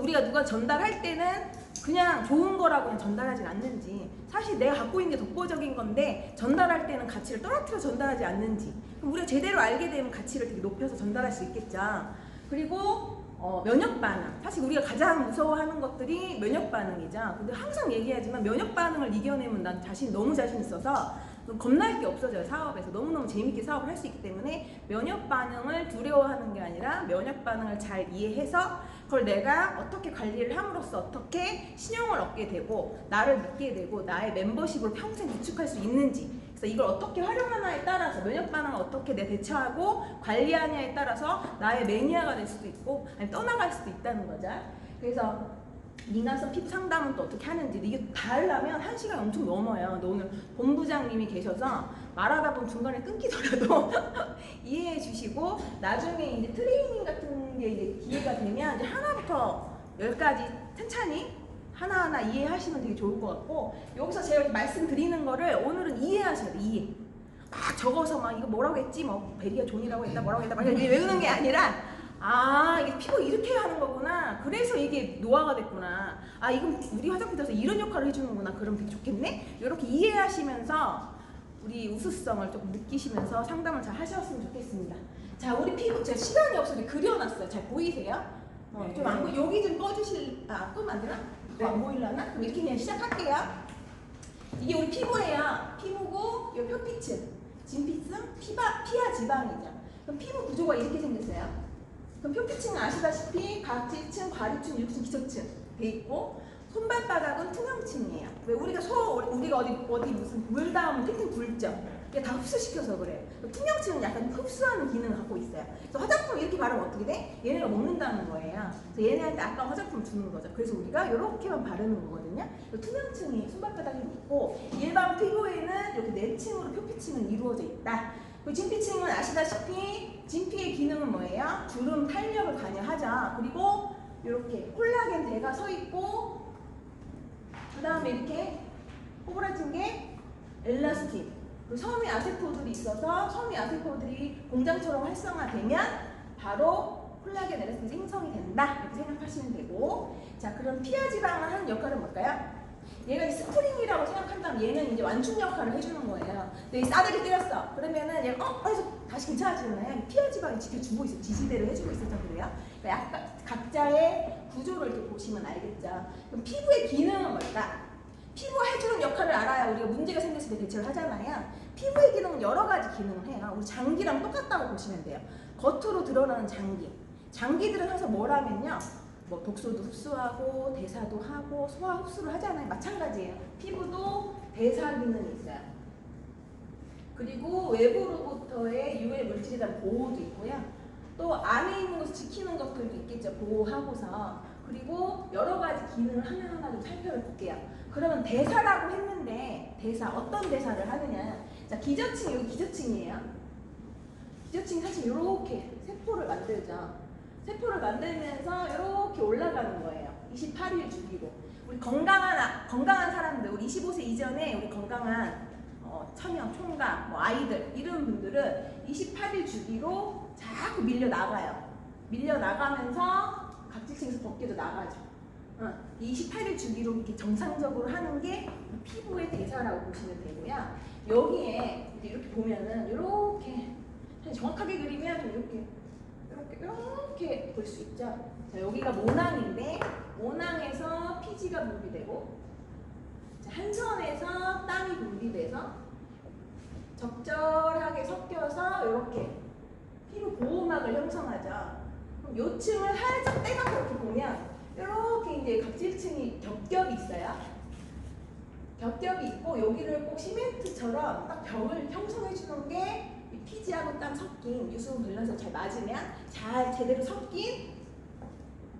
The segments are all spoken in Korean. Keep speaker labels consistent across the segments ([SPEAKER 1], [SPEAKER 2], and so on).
[SPEAKER 1] 우리가 누가 전달할 때는 그냥 좋은 거라고 그냥 전달하진 않는지, 사실 내가 갖고 있는 게 독보적인 건데 전달할 때는 가치를 떨어뜨려 전달하지 않는지, 그럼 우리가 제대로 알게 되면 가치를 되게 높여서 전달할 수 있겠죠. 그리고 면역 반응, 사실 우리가 가장 무서워하는 것들이 면역 반응이죠. 근데 항상 얘기하지만 면역 반응을 이겨내면 난 너무 자신 있어서 겁날 게 없어져요. 사업에서 너무너무 재밌게 사업을 할 수 있기 때문에 면역 반응을 두려워하는 게 아니라 면역 반응을 잘 이해해서 그걸 내가 어떻게 관리를 함으로써 어떻게 신용을 얻게 되고 나를 믿게 되고 나의 멤버십으로 평생 구축할 수 있는지, 그래서 이걸 어떻게 활용하냐에 따라서 면역 반응을 어떻게 내 대처하고 관리하냐에 따라서 나의 매니아가 될 수도 있고 아니면 떠나갈 수도 있다는 거죠. 그래서 민감성 피부 상담은 또 어떻게 하는지, 이게 다 하려면 1시간 엄청 넘어요. 근데 오늘 본부장님이 계셔서 말하다 보면 중간에 끊기더라도 이해해 주시고, 나중에 이제 트레이닝 같은 게 이제 기회가 되면 이제 하나부터 10까지 천천히 하나하나 이해하시면 되게 좋을 것 같고, 여기서 제가 말씀드리는 거를 오늘은 이해하셔야 돼. 이해. 막 적어서 막 이거 뭐라고 했지? 뭐 베리아 존이라고 했다 뭐라고 했다 막 이렇게 외우는 게 아니라, 아 이게 피부 이렇게 하는 거구나, 그래서 이게 노화가 됐구나, 아 이건 우리 화장품에서 이런 역할을 해주는구나, 그럼 되게 좋겠네, 이렇게 이해하시면서 우리 우수성을 조금 느끼시면서 상담을 잘 하셨으면 좋겠습니다. 자, 우리 피부, 제가 시간이 없어서 그려놨어요. 잘 보이세요? 좀 안 보이, 여기 좀 꺼주실, 끄면 안 되나? 네. 안 보이려나? 그럼 이렇게 그냥 시작할게요. 이게 우리 피부예요. 피부고, 요 표피층, 진피층, 피하 지방이죠. 그럼 피부 구조가 이렇게 생겼어요. 그럼 표피층은 아시다시피 각질층, 과립층, 육층, 기초층 돼 있고, 손발바닥은 투명층이에요. 왜 우리가 우리가 어디 무슨 물 닿으면 탱탱 굴죠. 이게 다 흡수시켜서 그래요. 투명층은 약간 흡수하는 기능을 갖고 있어요. 그래서 화장품 이렇게 바르면 어떻게 돼? 얘네가 먹는다는 거예요. 그래서 얘네한테 아까 화장품 주는 거죠. 그래서 우리가 이렇게만 바르는 거거든요. 투명층이 손발바닥에 있고, 일반 피부에는 이렇게 4층으로 표피층은 이루어져 있다. 그 진피층은 아시다시피 진피의 기능은 뭐예요? 주름 탄력을 관여하죠. 그리고 이렇게 콜라겐 대가 서 있고, 그 다음에 이렇게 꼬부라진 게 엘라스틴, 그리고 섬유 아세포들이 있어서 섬유 아세포들이 공장처럼 활성화되면 바로 콜라겐 엘라스틴이 생성이 된다, 이렇게 생각하시면 되고, 자 그럼 피하 지방을 하는 역할은 뭘까요? 얘가 스프링이라고 생각한다면 얘는 이제 완충 역할을 해주는 거예요. 근데 이 싸대기 때렸어. 그러면은 얘가 해서 다시 괜찮아지잖아요. 피하 지방이 지켜주고 있어. 지지대를 해주고 있어서 그래요. 그러니까 약간 각자의 구조를 이렇게 보시면 알겠죠. 그럼 피부의 기능은 뭘까? 피부가 해주는 역할을 알아야 우리가 문제가 생겼을 때 대처를 하잖아요. 피부의 기능은 여러 가지 기능을 해요. 우리 장기랑 똑같다고 보시면 돼요. 겉으로 드러나는 장기. 장기들은 항상 뭘 하면요, 뭐 독소도 흡수하고 대사도 하고 소화 흡수를 하잖아요. 마찬가지예요. 피부도 대사 기능이 있어요. 그리고 외부로부터의 유해 물질에 대한 보호도 있고요. 또 안에 있는 것을 지키는 것들도 있겠죠. 보호하고서. 그리고 여러 가지 기능을 하나하나 좀 살펴볼게요. 그러면 대사라고 했는데, 대사, 어떤 대사를 하느냐. 자, 기저층, 여기 기저층이에요. 기저층이 사실 이렇게 세포를 만들죠. 세포를 만들면서 이렇게 올라가는 거예요. 28일 주기로. 우리 건강한 사람들, 우리 25세 이전에 우리 건강한 처녀, 총각, 뭐 아이들 이런 분들은 28일 주기로 자꾸 밀려 나가요. 밀려 나가면서 각질층에서 벗겨져 나가죠. 28일 주기로 이렇게 정상적으로 하는 게 피부의 대사라고 보시면 되고요. 여기에 이렇게 보면은 이렇게 정확하게 그리면 이렇게 볼 수 있죠. 자, 여기가 모낭인데, 모낭에서 피지가 분비되고, 자, 한선에서 땀이 분비돼서 적절하게 섞여서 이렇게 피부 보호막을 형성하죠. 그럼 요층을 살짝 떼갖고 이렇게 보면 이렇게 이제 각질층이 겹겹이 있어요. 겹겹이 있고, 여기를 꼭 시멘트처럼 딱 벽을 형성해주는 게 피지하고 땀 섞인 유수분 밸런스가 잘 맞으면 잘 제대로 섞인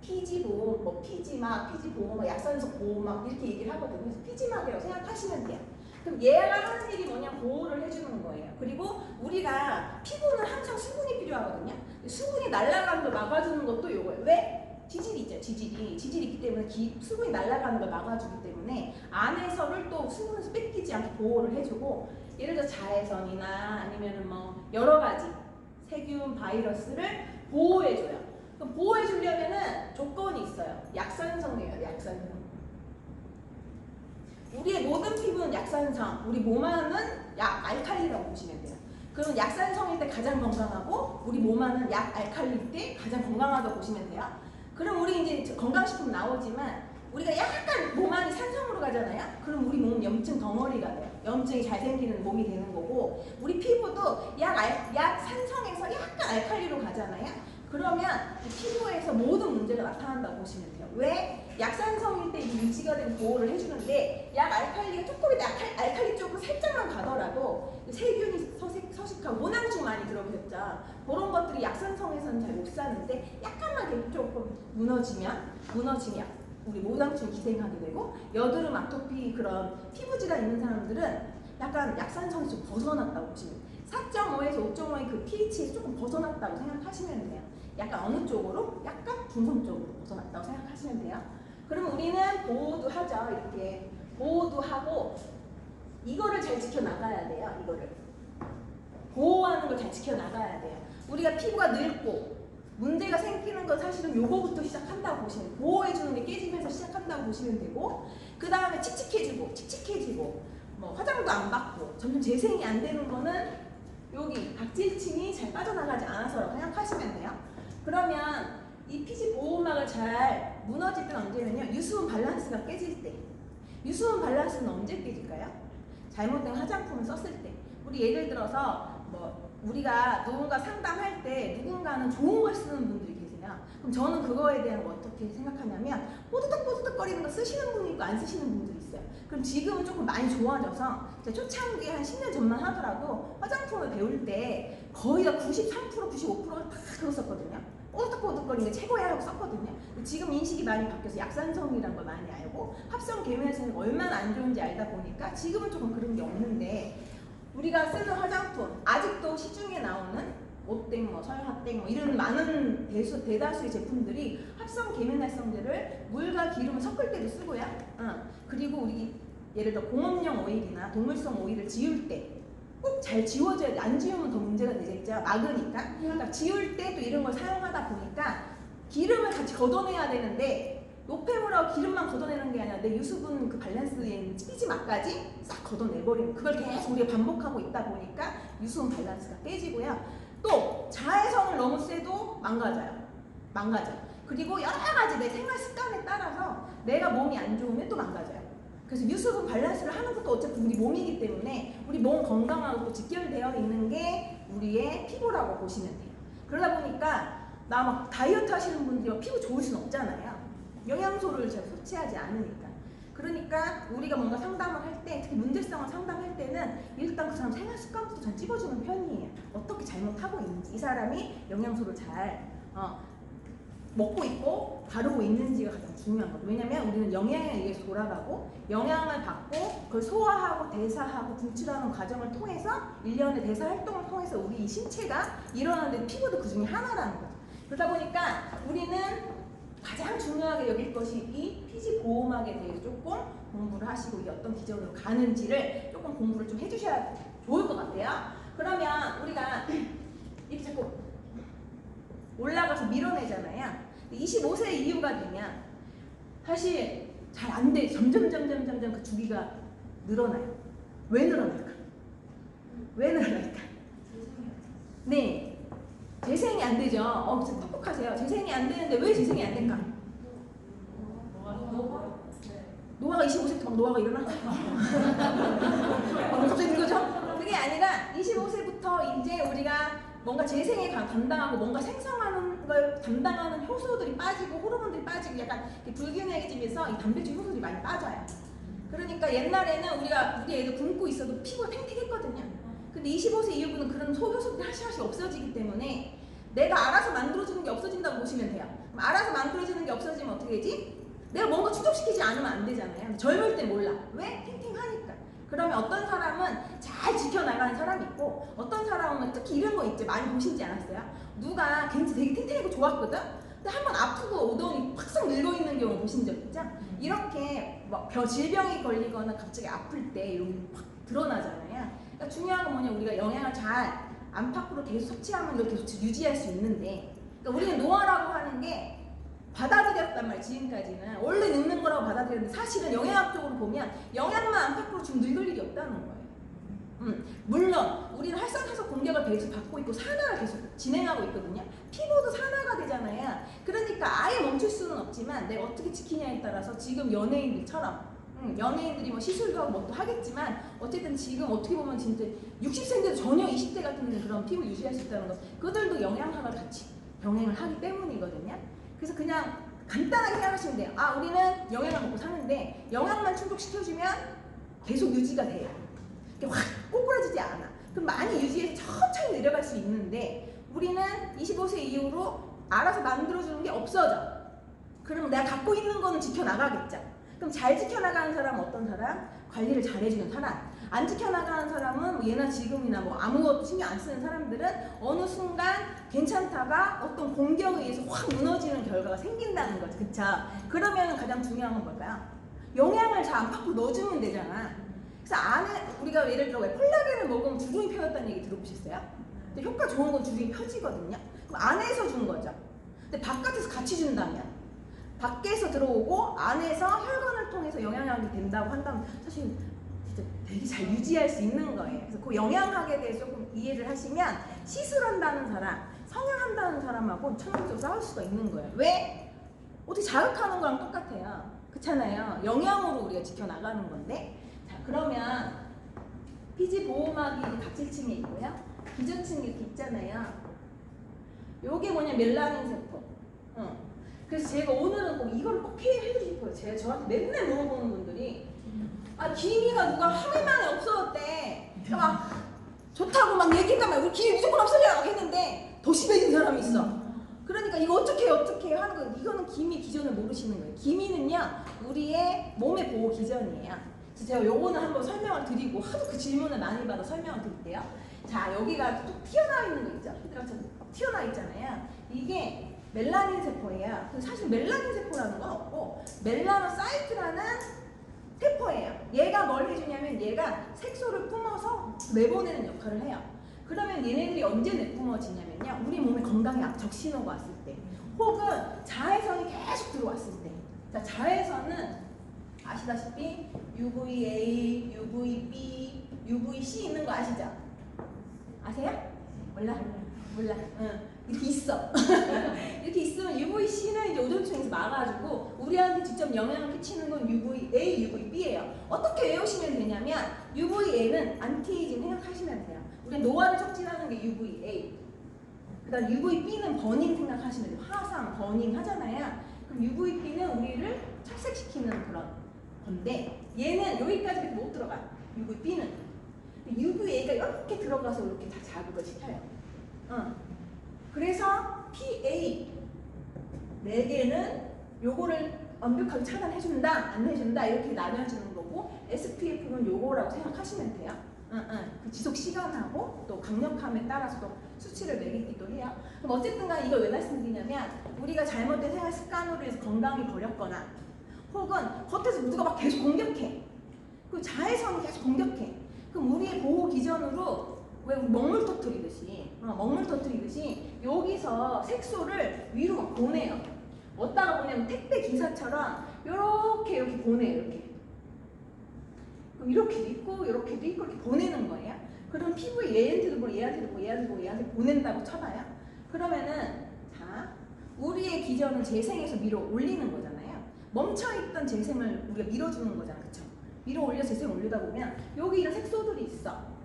[SPEAKER 1] 피지보호, 뭐 피지막, 피지보호, 약산성 보호막 이렇게 얘기를 하거든요. 그래서 피지막이라고 생각하시면 돼요. 그럼 얘가 하는 일이 뭐냐, 보호를 해주는 거예요. 그리고 우리가 피부는 항상 수분이 필요하거든요. 수분이 날아가는 걸 막아주는 것도 이거예요. 왜? 지질이 있죠. 지질이 있기 때문에 수분이 날아가는 걸 막아주기 때문에 안에서를 또 수분에서 뺏기지 않게 보호를 해주고, 예를 들어 자외선이나 아니면은 뭐 여러 가지 세균, 바이러스를 보호해줘요. 그럼 보호해 주려면은 조건이 있어요. 약산성이에요. 약산성. 우리의 모든 피부는 약산성, 우리 몸 안은 약 알칼리라고 보시면 돼요. 그럼 약산성일 때 가장 건강하고 우리 몸 안은 약 알칼리일 때 가장 건강하다고 보시면 돼요. 그럼 우리 이제 건강식품 나오지만 우리가 약간 몸 안이 산성으로 가잖아요. 그럼 우리 몸은 염증 덩어리가 돼요. 염증이 잘 생기는 몸이 되는 거고, 우리 피부도 약 산성에서 약간 알칼리로 가잖아요. 그러면 피부에서 모든 문제가 나타난다고 보시면 돼요. 왜? 약산성일 때 유지가 되고 보호를 해주는데 약 알칼리가 조금이라도 알칼리 쪽으로 살짝만 가더라도 세균이 서식하고 모낭증 많이 들어보셨죠? 그런 것들이 약산성에서는 잘 못 사는데 약간만 조금 무너지면 우리 모낭증 기생하게 되고, 여드름, 아토피 그런 피부 질환 있는 사람들은 약간 약산성에서 좀 벗어났다고 보시면 돼요. 4.5에서 5.5의 그 pH에서 조금 벗어났다고 생각하시면 돼요. 약간 어느 쪽으로? 약간 중성 쪽으로 벗어났다고 생각하시면 돼요. 그러면 우리는 보호도 하죠. 이렇게 보호도 하고 이거를 잘 지켜나가야 돼요. 이거를 보호하는 걸 잘 지켜나가야 돼요. 우리가 피부가 늙고 문제가 생기는 건 사실은 요거부터 시작한다고 보시면 돼요. 보호해주는 게 깨지면서 시작한다고 보시면 되고, 그 다음에 칙칙해지고 뭐 화장도 안 받고 점점 재생이 안 되는 거는 여기 각질층이 잘 빠져나가지 않아서라고 생각하시면 돼요. 그러면 이 피지 보호막을 잘 무너질 때는 언제냐면요, 유수분 밸런스가 깨질 때. 유수분 밸런스는 언제 깨질까요? 잘못된 화장품을 썼을 때. 우리 예를 들어서 뭐 우리가 누군가 상담할 때 누군가는 좋은 걸 쓰는 분들이 계세요. 그럼 저는 그거에 대한 거 어떻게 생각하냐면, 뽀드득뽀드득거리는 거 쓰시는 분이 있고 안 쓰시는 분들이 있어요. 그럼 지금은 조금 많이 좋아져서 제가 초창기에 한 10년 전만 하더라도 화장품을 배울 때 거의 다 93%, 95%가 다 그거 썼거든요. 뽀드득뽀드득거리는 게 최고야 하고 썼거든요. 지금 인식이 많이 바뀌어서 약산성이라는 걸 많이 알고 합성 계면에서는 얼마나 안 좋은지 알다 보니까 지금은 조금 그런 게 없는데, 우리가 쓰는 화장품 아직도 시중에 나오는 오땡, 뭐 설화땡, 뭐 이런 많은 대다수의 제품들이 합성 계면활성제를 물과 기름을 섞을 때도 쓰고요. 그리고 우리 예를 들어 공업용 오일이나 동물성 오일을 지울 때 꼭 잘 지워줘야 돼. 안 지우면 더 문제가 되겠죠. 막으니까. 그러니까 지울 때도 이런 걸 사용하다 보니까 기름을 같이 걷어내야 되는데, 노폐물하고 기름만 걷어내는 게 아니라 내 유수분 그 밸런스에 있는 피지막까지 싹 걷어내버리는, 그걸 계속 우리가 반복하고 있다 보니까 유수분 밸런스가 깨지고요. 또 자외선을 너무 쐬도 망가져요. 그리고 여러 가지 내 생활 습관에 따라서 내가 몸이 안 좋으면 또 망가져요. 그래서 유수분 밸런스를 하는 것도 어차피 우리 몸이기 때문에 우리 몸 건강하고 또 직결되어 있는 게 우리의 피부라고 보시면 돼요. 그러다 보니까 나 막 다이어트 하시는 분들이 피부 좋을 수는 없잖아요. 영양소를 잘 섭취하지 않으니까. 그러니까 우리가 뭔가 상담을 할 때, 특히 문제성을 상담할 때는 일단 그 사람 생활 습관부터 잘 찝어주는 편이에요. 어떻게 잘못하고 있는지, 이 사람이 영양소를 잘 먹고 있고 바르고 있는지가 가장 중요한 거죠. 왜냐면 우리는 영양에 의해서 돌아가고 영양을 받고 그걸 소화하고 대사하고 분출하는 과정을 통해서 일련의 대사 활동을 통해서 우리 이 신체가 일어나는데 피부도 그 중에 하나라는 거죠. 그러다 보니까 우리는 가장 중요하게 여길 것이 이 피지 보호막에 대해서 조금 공부를 하시고 이게 어떤 기전으로 가는지를 조금 공부를 좀 해주셔야 좋을 것 같아요. 그러면 우리가 이렇게 자꾸 올라가서 밀어내잖아요. 25세 이후가 되면 사실 잘 안 돼. 점점 그 주기가 늘어나요. 왜 늘어날까? 네, 재생이 안 되죠. 진짜 똑똑하세요. 재생이 안 되는데 왜 재생이 안 될까? 노화가 25세부터 막 노화가 일어나? 갑자기 그거죠? 그게 아니라 25세부터 이제 우리가 뭔가 재생에 담당하고 뭔가 생성하는 걸 담당하는 효소들이 빠지고 호르몬들이 빠지고 약간 불균형해지면서 이 단백질 효소들이 많이 빠져요. 그러니까 옛날에는 우리 애들 굶고 있어도 피부가 탱탱했거든요. 근데 25세 이후부터는 그런 소효소들이 하나씩 없어지기 때문에 내가 알아서 만들어주는 게 없어진다고 보시면 돼요. 그럼 알아서 만들어지는 게 없어지면 어떻게 되지? 내가 뭔가 추적시키지 않으면 안 되잖아요. 젊을 때 몰라. 왜? 탱탱하니까. 그러면 어떤 사람은 잘 지켜나가는 사람이 있고, 어떤 사람은 특히 이런 거 있죠. 많이 보시지 않았어요? 누가 괜히 되게 탱탱하고 좋았거든? 근데 한 번 아프고 오더니 확 늙어있는 경우 보신 적 있죠? 이렇게 뭐 질병이 걸리거나 갑자기 아플 때 이런 게 확 드러나잖아요. 그러니까 중요한 건 뭐냐, 우리가 영양을 잘 안팎으로 계속 섭취하면 이걸 계속 유지할 수 있는데, 그러니까 우리는 노화라고 하는 게 받아들였단 말이야. 지금까지는 원래 늙는 거라고 받아들였는데 사실은 영양학적으로 보면 영양만 안팎으로 지금 늙을 일이 없다는 거예요. 물론 우리는 활성탄소 공격을 계속 받고 있고 산화를 계속 진행하고 있거든요. 피부도 산화가 되잖아요. 그러니까 아예 멈출 수는 없지만 내가 어떻게 지키냐에 따라서 지금 연예인들처럼 연예인들이 뭐 시술도 하고 뭐 또 하겠지만 어쨌든 지금 어떻게 보면 진짜 60세인데도 전혀 20대 같은 그런 피부 유지할 수 있다는 것, 그들도 영양학을 같이 병행을 하기 때문이거든요. 그래서 그냥 간단하게 생각하시면 돼요. 아, 우리는 영양을 먹고 사는데 영양만 충족시켜주면 계속 유지가 돼요. 확 꼬꾸라지지 않아. 그럼 많이 유지해서 천천히 내려갈 수 있는데 우리는 25세 이후로 알아서 만들어주는 게 없어져. 그럼 내가 갖고 있는 거는 지켜나가겠죠. 그럼 잘 지켜나가는 사람은 어떤 사람? 관리를 잘해주는 사람. 안 지켜나가는 사람은 뭐 예나 지금이나 뭐 아무것도 신경 안 쓰는 사람들은 어느 순간 괜찮다가 어떤 공격에 의해서 확 무너지는 결과가 생긴다는 거죠. 그쵸? 그러면 가장 중요한 건 뭘까요? 영양을 잘 안팎으로 넣어주면 되잖아. 그래서 안에 우리가 예를 들어 콜라겐을 먹으면 주둥이 펴졌다는 얘기 들어보셨어요? 근데 효과 좋은 건 주둥이 펴지거든요. 그럼 안에서 준 거죠. 근데 바깥에서 같이 준다면 밖에서 들어오고 안에서 혈관을 통해서 영양학이 된다고 한다면 사실 진짜 되게 잘 유지할 수 있는 거예요. 그래서 그 영양학에 대해서 조금 이해를 하시면 시술한다는 사람, 성형한다는 사람하고 천연적으로 싸울 수가 있는 거예요. 왜? 어떻게 자극하는 거랑 똑같아요. 그렇잖아요. 영양으로 우리가 지켜나가는 건데. 자, 그러면 피지 보호막이 각질층에 있고요. 기저층에 이렇게 있잖아요. 요게 뭐냐, 멜라닌 세포. 그래서 제가 오늘은 꼭 이걸 꼭 해주고 싶어요. 제가 저한테 맨날 물어보는 분들이 아, 기미가 누가 하루 만에 없어졌대. 막 좋다고 막 얘기했단 말이야. 우리 기미 무조건 없어져야 했는데 더 심해진 사람이 있어. 그러니까 이거 어떻게 하는 거예요. 이거는 기미 기전을 모르시는 거예요. 기미는요, 우리의 몸의 보호 기전이에요. 그래서 제가 요거는 한번 설명을 드리고 하도 그 질문을 많이 받아 설명을 드릴게요. 자, 여기가 쭉 튀어나와 있는 거 있죠? 히드라처럼 튀어나와 있잖아요. 이게 멜라닌 세포예요. 사실 멜라닌 세포라는 건 없고 멜라노사이트라는 세포예요. 얘가 뭘 해주냐면 얘가 색소를 뿜어서 내보내는 역할을 해요. 그러면 얘네들이 언제 내뿜어지냐면요, 우리 몸에 건강에 악적 신호가 왔을 때, 혹은 자외선이 계속 들어왔을 때. 자, 자외선은 아시다시피 UVA, UVB, UVC 있는 거 아시죠? 아세요? 몰라? 이렇게 있어. 이렇게 있으면 UVC는 이제 오존층에서 막아주고 우리한테 직접 영향을 끼치는 건 UVA, UVB예요. 어떻게 외우시면 되냐면 UVA는 안티에이징 생각하시면 돼요. 우리 노화를 촉진하는 게 UVA. 그다음 UVB는 버닝 생각하시면 돼요. 화상, 버닝 하잖아요. 그럼 UVB는 우리를 착색시키는 그런 건데 얘는 여기까지 못 들어가. UVB는. UVA가 이렇게 들어가서 이렇게 다 자극을 시켜요. 그래서 PA 4개는 요거를 완벽하게 차단해준다, 안 해준다 이렇게 나눠주는 거고, SPF는 요거라고 생각하시면 돼요. 그 지속 시간하고 또 강력함에 따라서 또 수치를 매기기도 해요. 그럼 어쨌든 간에 이걸 왜 말씀드리냐면 우리가 잘못된 생활 습관으로 해서 건강이 버렸거나 혹은 겉에서 누가 막 계속 공격해. 그 자외선이 계속 공격해. 그럼 우리의 보호 기전으로 왜 먹물 터뜨리듯이 여기서 색소를 위로 막 보내요. 어디다가 보내면 택배 기사처럼 이렇게 보내요. 그럼 이렇게도 있고 이렇게도 있고 이렇게 보내는 거예요. 그럼 피부에 얘한테도 보고 얘한테도 보고 얘한테도 보고 얘한테 보낸다고 쳐봐요. 그러면은 자, 우리의 기전은 재생해서 밀어 올리는 거잖아요. 멈춰있던 재생을 우리가 밀어주는 거잖아, 그쵸? 밀어 올려 재생 올리다 보면 여기 이런 색소들이 있어.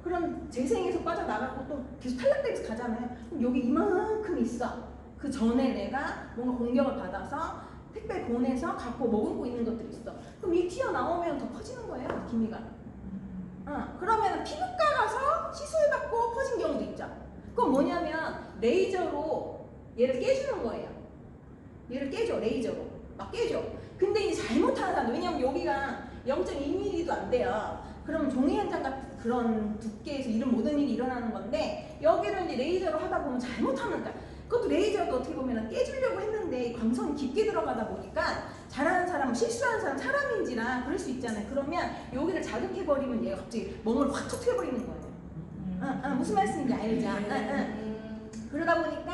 [SPEAKER 1] 그럼 재생에서 빠져나가고 또 계속 탈락되면서 가잖아요. 그럼 여기 이만큼 있어. 그 전에 내가 뭔가 공격을 받아서 택배 보내서 갖고 머금고 있는 것들이 있어. 그럼 이 튀어나오면 더 커지는 거예요, 기미가. 그러면 피부과 가서 시술받고 커진 경우도 있죠. 그건 뭐냐면 레이저로 얘를 깨주는 거예요. 얘를 깨줘, 레이저로. 막 깨줘. 근데 이제 잘못하는 사람, 왜냐면 여기가 0.2mm도 안 돼요. 그럼 종이 한 장 같은 그런 두께에서 이런 모든 일이 일어나는 건데 여기를 이제 레이저로 하다 보면 잘못하는 거야. 그것도 레이저도 어떻게 보면 깨주려고 했는데 광선이 깊게 들어가다 보니까 잘하는 사람, 실수하는 사람 사람인지나 그럴 수 있잖아요. 그러면 여기를 자극해버리면 얘가 갑자기 멍을 확 터트려버리는 거예요. 무슨 말씀인지 알죠? 그러다 보니까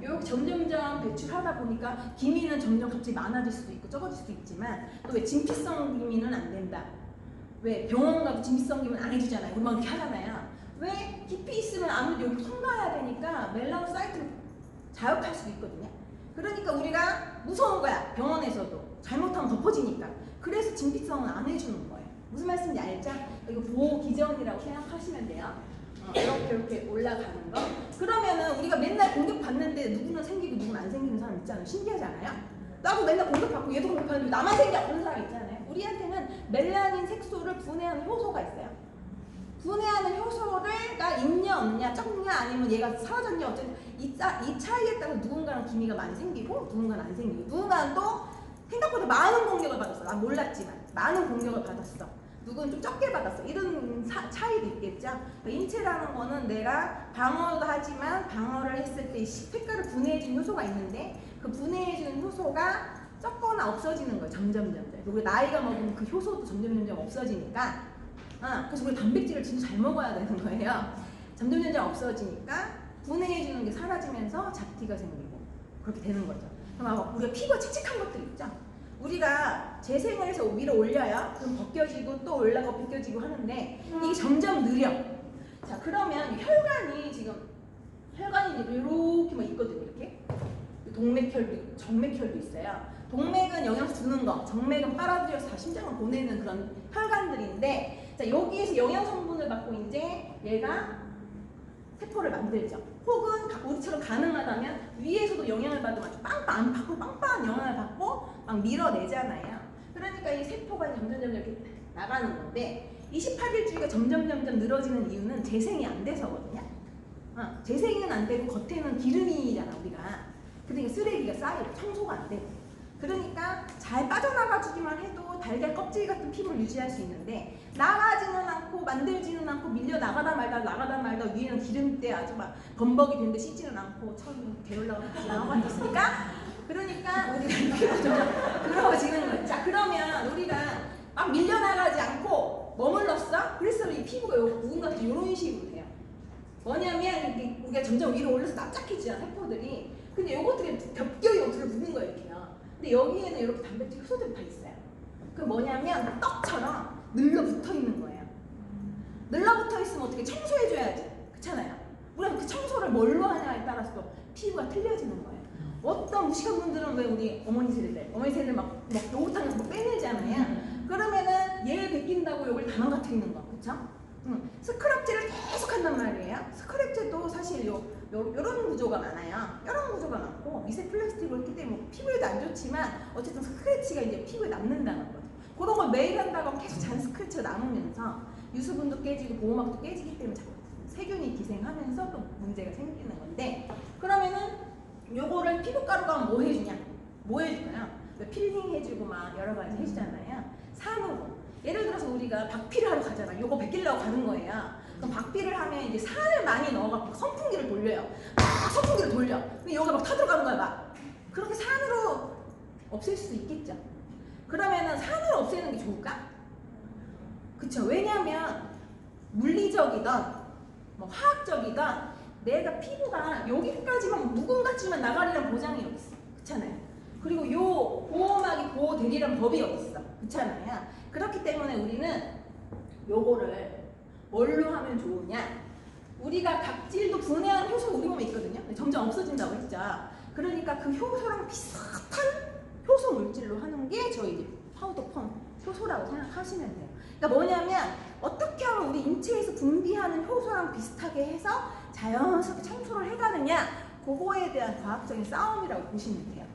[SPEAKER 1] 이렇게 점점점 배출하다 보니까 기미는 점점 갑자기 많아질 수도 있고 적어질 수도 있지만 또 왜 진피성 기미는 안 된다. 왜 병원 가도 진피성 기미는 안 해주잖아요. 우리만 그렇게 하잖아요. 왜 깊이 있으면 아무래도 여기 통과해야 되니까 멜라노사이트를 자극할 수도 있거든요. 그러니까 우리가 무서운 거야. 병원에서도 잘못하면 덮어지니까. 그래서 진피성은 안 해주는 거예요. 무슨 말씀인지 알죠? 이거 보호 기전이라고 생각하시면 돼요. 이렇게 올라가는 거. 그러면은 우리가 맨날 공격받는데 누구는 생기고 누구는 안 생기는 사람 있잖아요. 신기하지 않아요? 나도 맨날 공격받고 얘도 공격받는데 나만 생겨 그런 사람 있잖아요. 우리한테는 멜라닌 색소를 분해하는 효소가 있어요. 분해하는 효소가 있냐 없냐 적냐 아니면 얘가 사라졌냐 어쨌든 이 차이에 따라서 누군가는 기미가 많이 생기고 누군가는 안 생기고 누군가는 또 생각보다 많은 공격을 받았어. 난 몰랐지만 많은 공격을 받았어. 누구는 좀 적게 받았어. 이런 차이도 있겠죠. 그러니까 인체라는 거는 내가 방어도 하지만 방어를 했을 때 색깔을 분해해주는 효소가 있는데 그 분해해주는 효소가 적거나 없어지는 거예요. 점점. 우리 나이가 먹으면 그 효소도 점점 없어지니까 그래서 우리 단백질을 진짜 잘 먹어야 되는 거예요. 점점 없어지니까 분해해주는 게 사라지면서 잡티가 생기고 그렇게 되는 거죠. 그럼 우리가 피부가 칙칙한 것들 있죠. 우리가 재생을 해서 위로 올려요. 그럼 벗겨지고 또 올라가고 벗겨지고 하는데 이게 점점 느려. 자 그러면 혈관이 이제 이렇게만 있거든요. 이렇게 동맥혈도 정맥혈도 있어요. 동맥은 영양소 주는 거, 정맥은 빨아들여서 다 심장을 보내는 그런 혈관들인데 자 여기에서 영양 성분을 받고 이제 얘가 세포를 만들죠. 혹은 우리처럼 가능하다면 위에서도 영향을 받으면 아주 빵빵한 영향을 받고 막 밀어내잖아요. 그러니까 이 세포가 점점 이렇게 나가는 건데 28일주기가 점점 늘어지는 이유는 재생이 안 돼서거든요. 재생은 안 되고 겉에는 기름이잖아 우리가. 그러니까 쓰레기가 쌓이고 청소가 안 되고. 그러니까 잘 빠져나가주기만 해도 달걀 껍질 같은 피부를 유지할 수 있는데 나가지는 않고 만들지는 않고 밀려 나가다 말다 위에는 기름때 아주 막 범벅이 된데 씻지는 않고 처음 게을러가 나가고 앉았으니까 그러니까 우리가 피부 점점 그러지는 거예요. 자 그러면 우리가 막 밀려 나가지 않고 머물렀어? 그래서 이 피부가 누군가 이런 식으로 돼요. 뭐냐면 우리가 점점 위로 올려서 납작해지잖아 세포들이. 근데 요것들이 겹겹이 들어붙는 거예요 이렇게요. 근데 여기에는 이렇게 단백질 효소들이 다 있어요. 그 뭐냐면 떡처럼 늘러붙어 있는 거예요. 늘러붙어 있으면 어떻게 청소해줘야지. 그렇잖아요. 우리가 그 청소를 뭘로 하냐에 따라서 또 피부가 틀려지는 거예요. 어떤 무식한 분들은 왜 우리 어머니 세대들 막 요거탕에서 막 빼내잖아요. 그러면은 얘를 베낀다고 요걸 다 망가뜨리는 거. 그쵸? 스크럽제를 계속 한단 말이에요. 스크럽제도 사실 요런 구조가 많아요. 이런 구조가 많고 미세 플라스틱으로 했기 때문에 피부에도 안 좋지만 어쨌든 스크래치가 이제 피부에 남는다는 거죠. 그런 걸 매일 한다고 하면 계속 잔 스크래치가 남으면서 유수분도 깨지고 보호막도 깨지기 때문에 자꾸 세균이 기생하면서 또 문제가 생기는 건데 그러면은 요거를 피부가루가 뭐 해주냐? 뭐 해주나요? 필링 해주고 막 여러 가지 해주잖아요. 산으로. 예를 들어서 우리가 박피를 하러 가잖아. 요거 베끼려고 가는 거예요. 그럼 박피를 하면 이제 산을 많이 넣어갖고 선풍기를 돌려요. 선풍기를 돌려. 근데 여기가 막 타들어가는 거야 막. 그렇게 산으로 없앨 수도 있겠죠. 그러면은 산을 없애는 게 좋을까? 그쵸. 왜냐면 물리적이든 뭐 화학적이든 내가 피부가 여기까지만 묵은같지만 나가리란 보장이 여기 있어. 그렇잖아요. 그리고 요 보호막이 보호되리란 법이 여기 있어. 그렇잖아요. 그렇기 때문에 우리는 요거를 뭘로 하면 좋으냐? 우리가 각질도 분해하는 효소가 우리 몸에 있거든요. 점점 없어진다고 했죠. 그러니까 그 효소랑 비슷한 효소 물질로 하는 게 저희 이제 파우더펌 효소라고 생각하시면 돼요. 그러니까 뭐냐면 어떻게 하면 우리 인체에서 분비하는 효소랑 비슷하게 해서 자연스럽게 청소를 해가느냐 그거에 대한 과학적인 싸움이라고 보시면 돼요.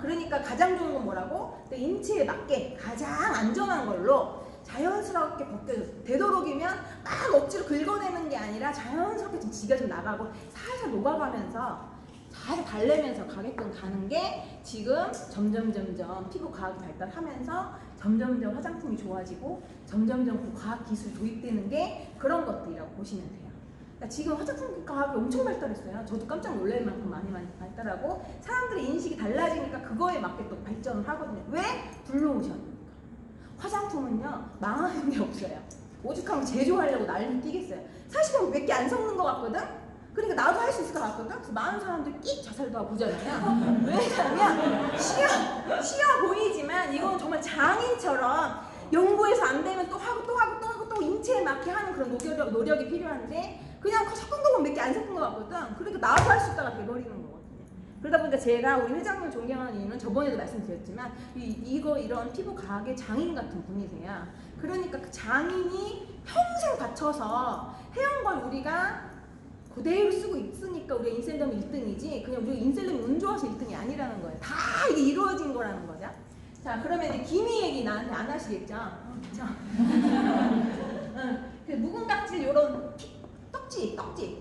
[SPEAKER 1] 그러니까 가장 좋은 건 뭐라고? 인체에 맞게 가장 안전한 걸로 자연스럽게 벗겨져서 되도록이면 막 억지로 긁어내는 게 아니라 자연스럽게 좀 지가 좀 나가고 살살 녹아가면서 잘 달래면서 가게끔 가는 게 지금 점점 피부 과학이 발달하면서 점점 화장품이 좋아지고 점점 그 과학 기술이 도입되는 게 그런 것들이라고 보시면 돼요. 그러니까 지금 화장품 과학이 엄청 발달했어요. 저도 깜짝 놀랄 만큼 많이 발달하고 사람들의 인식이 달라지니까 그거에 맞게 또 발전을 하거든요. 왜? 블루오션. 화장품은요 망하는 게 없어요. 오죽하면 제조하려고 난리 뛰겠어요. 사실은 몇 개 안 섞는 것 같거든? 그러니까 나도 할 수 있을 것 같거든. 그래서 많은 사람들이 끽 자살도 하고 그러잖아요. 왜냐면 쉬워 보이지만 이건 정말 장인처럼 연구해서 안 되면 또 하고 또 하고 또 하고 또 인체에 맞게 하는 그런 노력이 필요한데 그냥 섞은 것만 몇 개 안 섞은 것 같거든. 그러니까 나도 할 수 있다가 돼버리는 거거든요. 그러다 보니까 제가 우리 회장님을 존경하는 이유는 저번에도 말씀드렸지만 이런 피부 과학의 장인 같은 분이세요. 그러니까 그 장인이 평생 바쳐서 해온 걸 우리가 그대로 쓰고 있으니까 우리가 인셀덤이 1등이지 그냥 우리가 인셀덤이 운 좋아서 1등이 아니라는 거예요. 다 이게 이루어진 거라는 거죠. 자, 그러면 이제 기미 얘기 나한테 안 하시겠죠? 그 묵은 각질 요런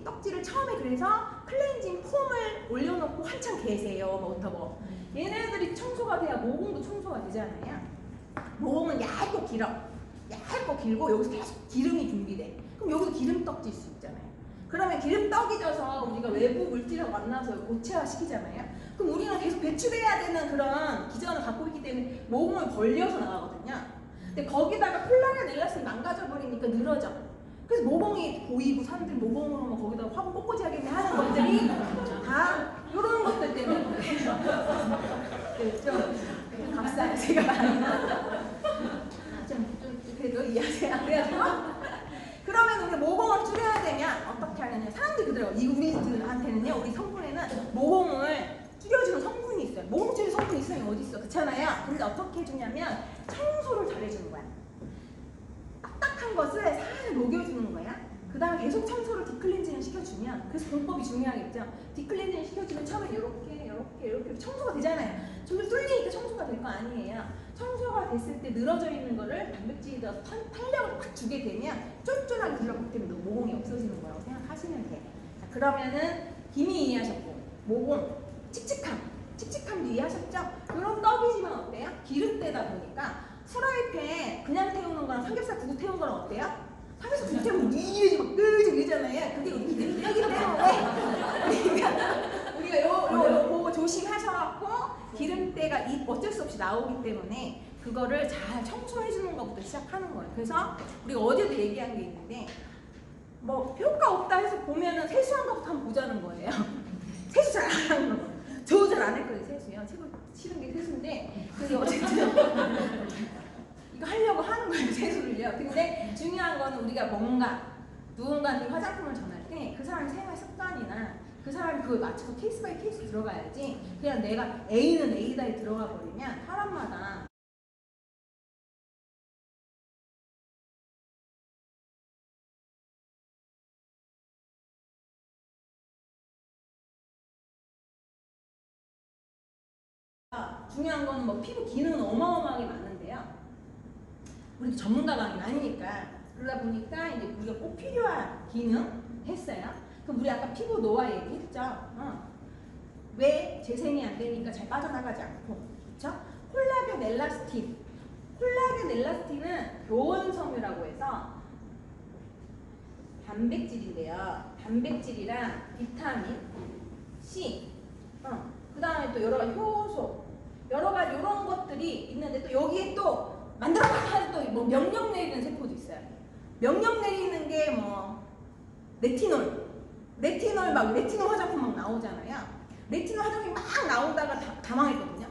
[SPEAKER 1] 떡지를 처음에 그래서 클렌징 폼을 올려놓고 한참 계세요. 뭐부터 얘네들이 청소가 돼야 모공도 청소가 되잖아요. 모공은 얇고 길고 여기서 계속 기름이 준비돼. 그럼 여기서 기름 떡질 수 있잖아요. 그러면 기름 떡이 져서 우리가 외부 물질을 만나서 고체화 시키잖아요. 그럼 우리는 계속 배출해야 되는 그런 기전을 갖고 있기 때문에 모공을 벌려서 나가거든요. 근데 거기다가 콜라겐 엘라스틴이 망가져 버리니까 늘어져. 그래서 모공이 보이고 사람들이 모공으로 뭐 거기다 화분 꽂고지 하겠네 하는 것들이 다 이런 것들 때문에 그래요. 좀 값싸요 제가 많이. 좀 그래도 이해하세요. 그래가지고 그러면 우리 모공을 줄여야 되면 어떻게 하느냐. 사람들이 그대로 우리한테는요 우리 성분에는 모공을 줄여주는 성분이 있어요. 모공 줄이는 성분이 있으면 어디 있어? 그렇잖아요. 근데 어떻게 해주냐면 청소를 잘해주는 거야. 딱딱한 것을 살살 녹여주는 거야. 그 다음에 계속 청소를 디클렌징을 시켜주면 그래서 공법이 중요하겠죠. 디클렌징을 시켜주면 처음에 이렇게 청소가 되잖아요. 저기 뚫리니까 청소가 될 거 아니에요. 청소가 됐을 때 늘어져 있는 거를 단백질이 넣어서 탄력을 딱 주게 되면 쫀쫀하게 들어가기 때문에 모공이 없어지는 거라고 생각하시면 돼. 자, 그러면은 기미 이해하셨고 모공, 칙칙함도 이해하셨죠? 이런 떡이지만 어때요? 기름때다 보니까 프라이팬 그냥 태우는 거랑 삼겹살 구워 태우는 거랑 어때요? 삼겹살 구워 태우면 이러잖아요. 그게 우리 기름때기 때문에 우리가 요거 조심하셔갖고 기름때가 어쩔 수 없이 나오기 때문에 그거를 잘 청소해주는 것부터 시작하는 거예요. 그래서 우리가 어제도 얘기한 게 있는데 뭐 효과 없다 해서 보면은 세수한 것부터 한번 보자는 거예요. 세수 잘 안 하는 거. 저 잘 안 했거든요. 세수요. 최고 싫은 게 세수인데 그래서 어쨌든 이거 하려고 하는 거예요. 세수를요. 근데 중요한 거는 우리가 누군가한테 화장품을 전할 때 그 사람의 생활 습관이나 그 사람이 그거에 맞춰서 케이스 바이 케이스 들어가야지 그냥 내가 A는 A다에 들어가 버리면 사람마다 중요한 거는 뭐 피부 기능은 어마어마하게 많은데요. 우리 전문가가 아니니까 그러다 보니까 이제 우리가 꼭 필요한 기능 했어요. 그럼 우리 아까 피부 노화 얘기했죠. 왜 재생이 안 되니까 잘 빠져나가지 않고, 그렇죠? 콜라겐 엘라스틴은 교원섬유라고 해서 단백질인데요. 단백질이랑 비타민 C, 그 다음에 또 여러 가지 효소, 여러 가지 이런 것들이 있는데 또 여기에 또 만들어가는 또 뭐 명령 내리는 세포도 있어요. 명령 내리는 게 뭐 레티놀 화장품 막 나오잖아요. 레티놀 화장품이 막 나오다가 다 망했거든요.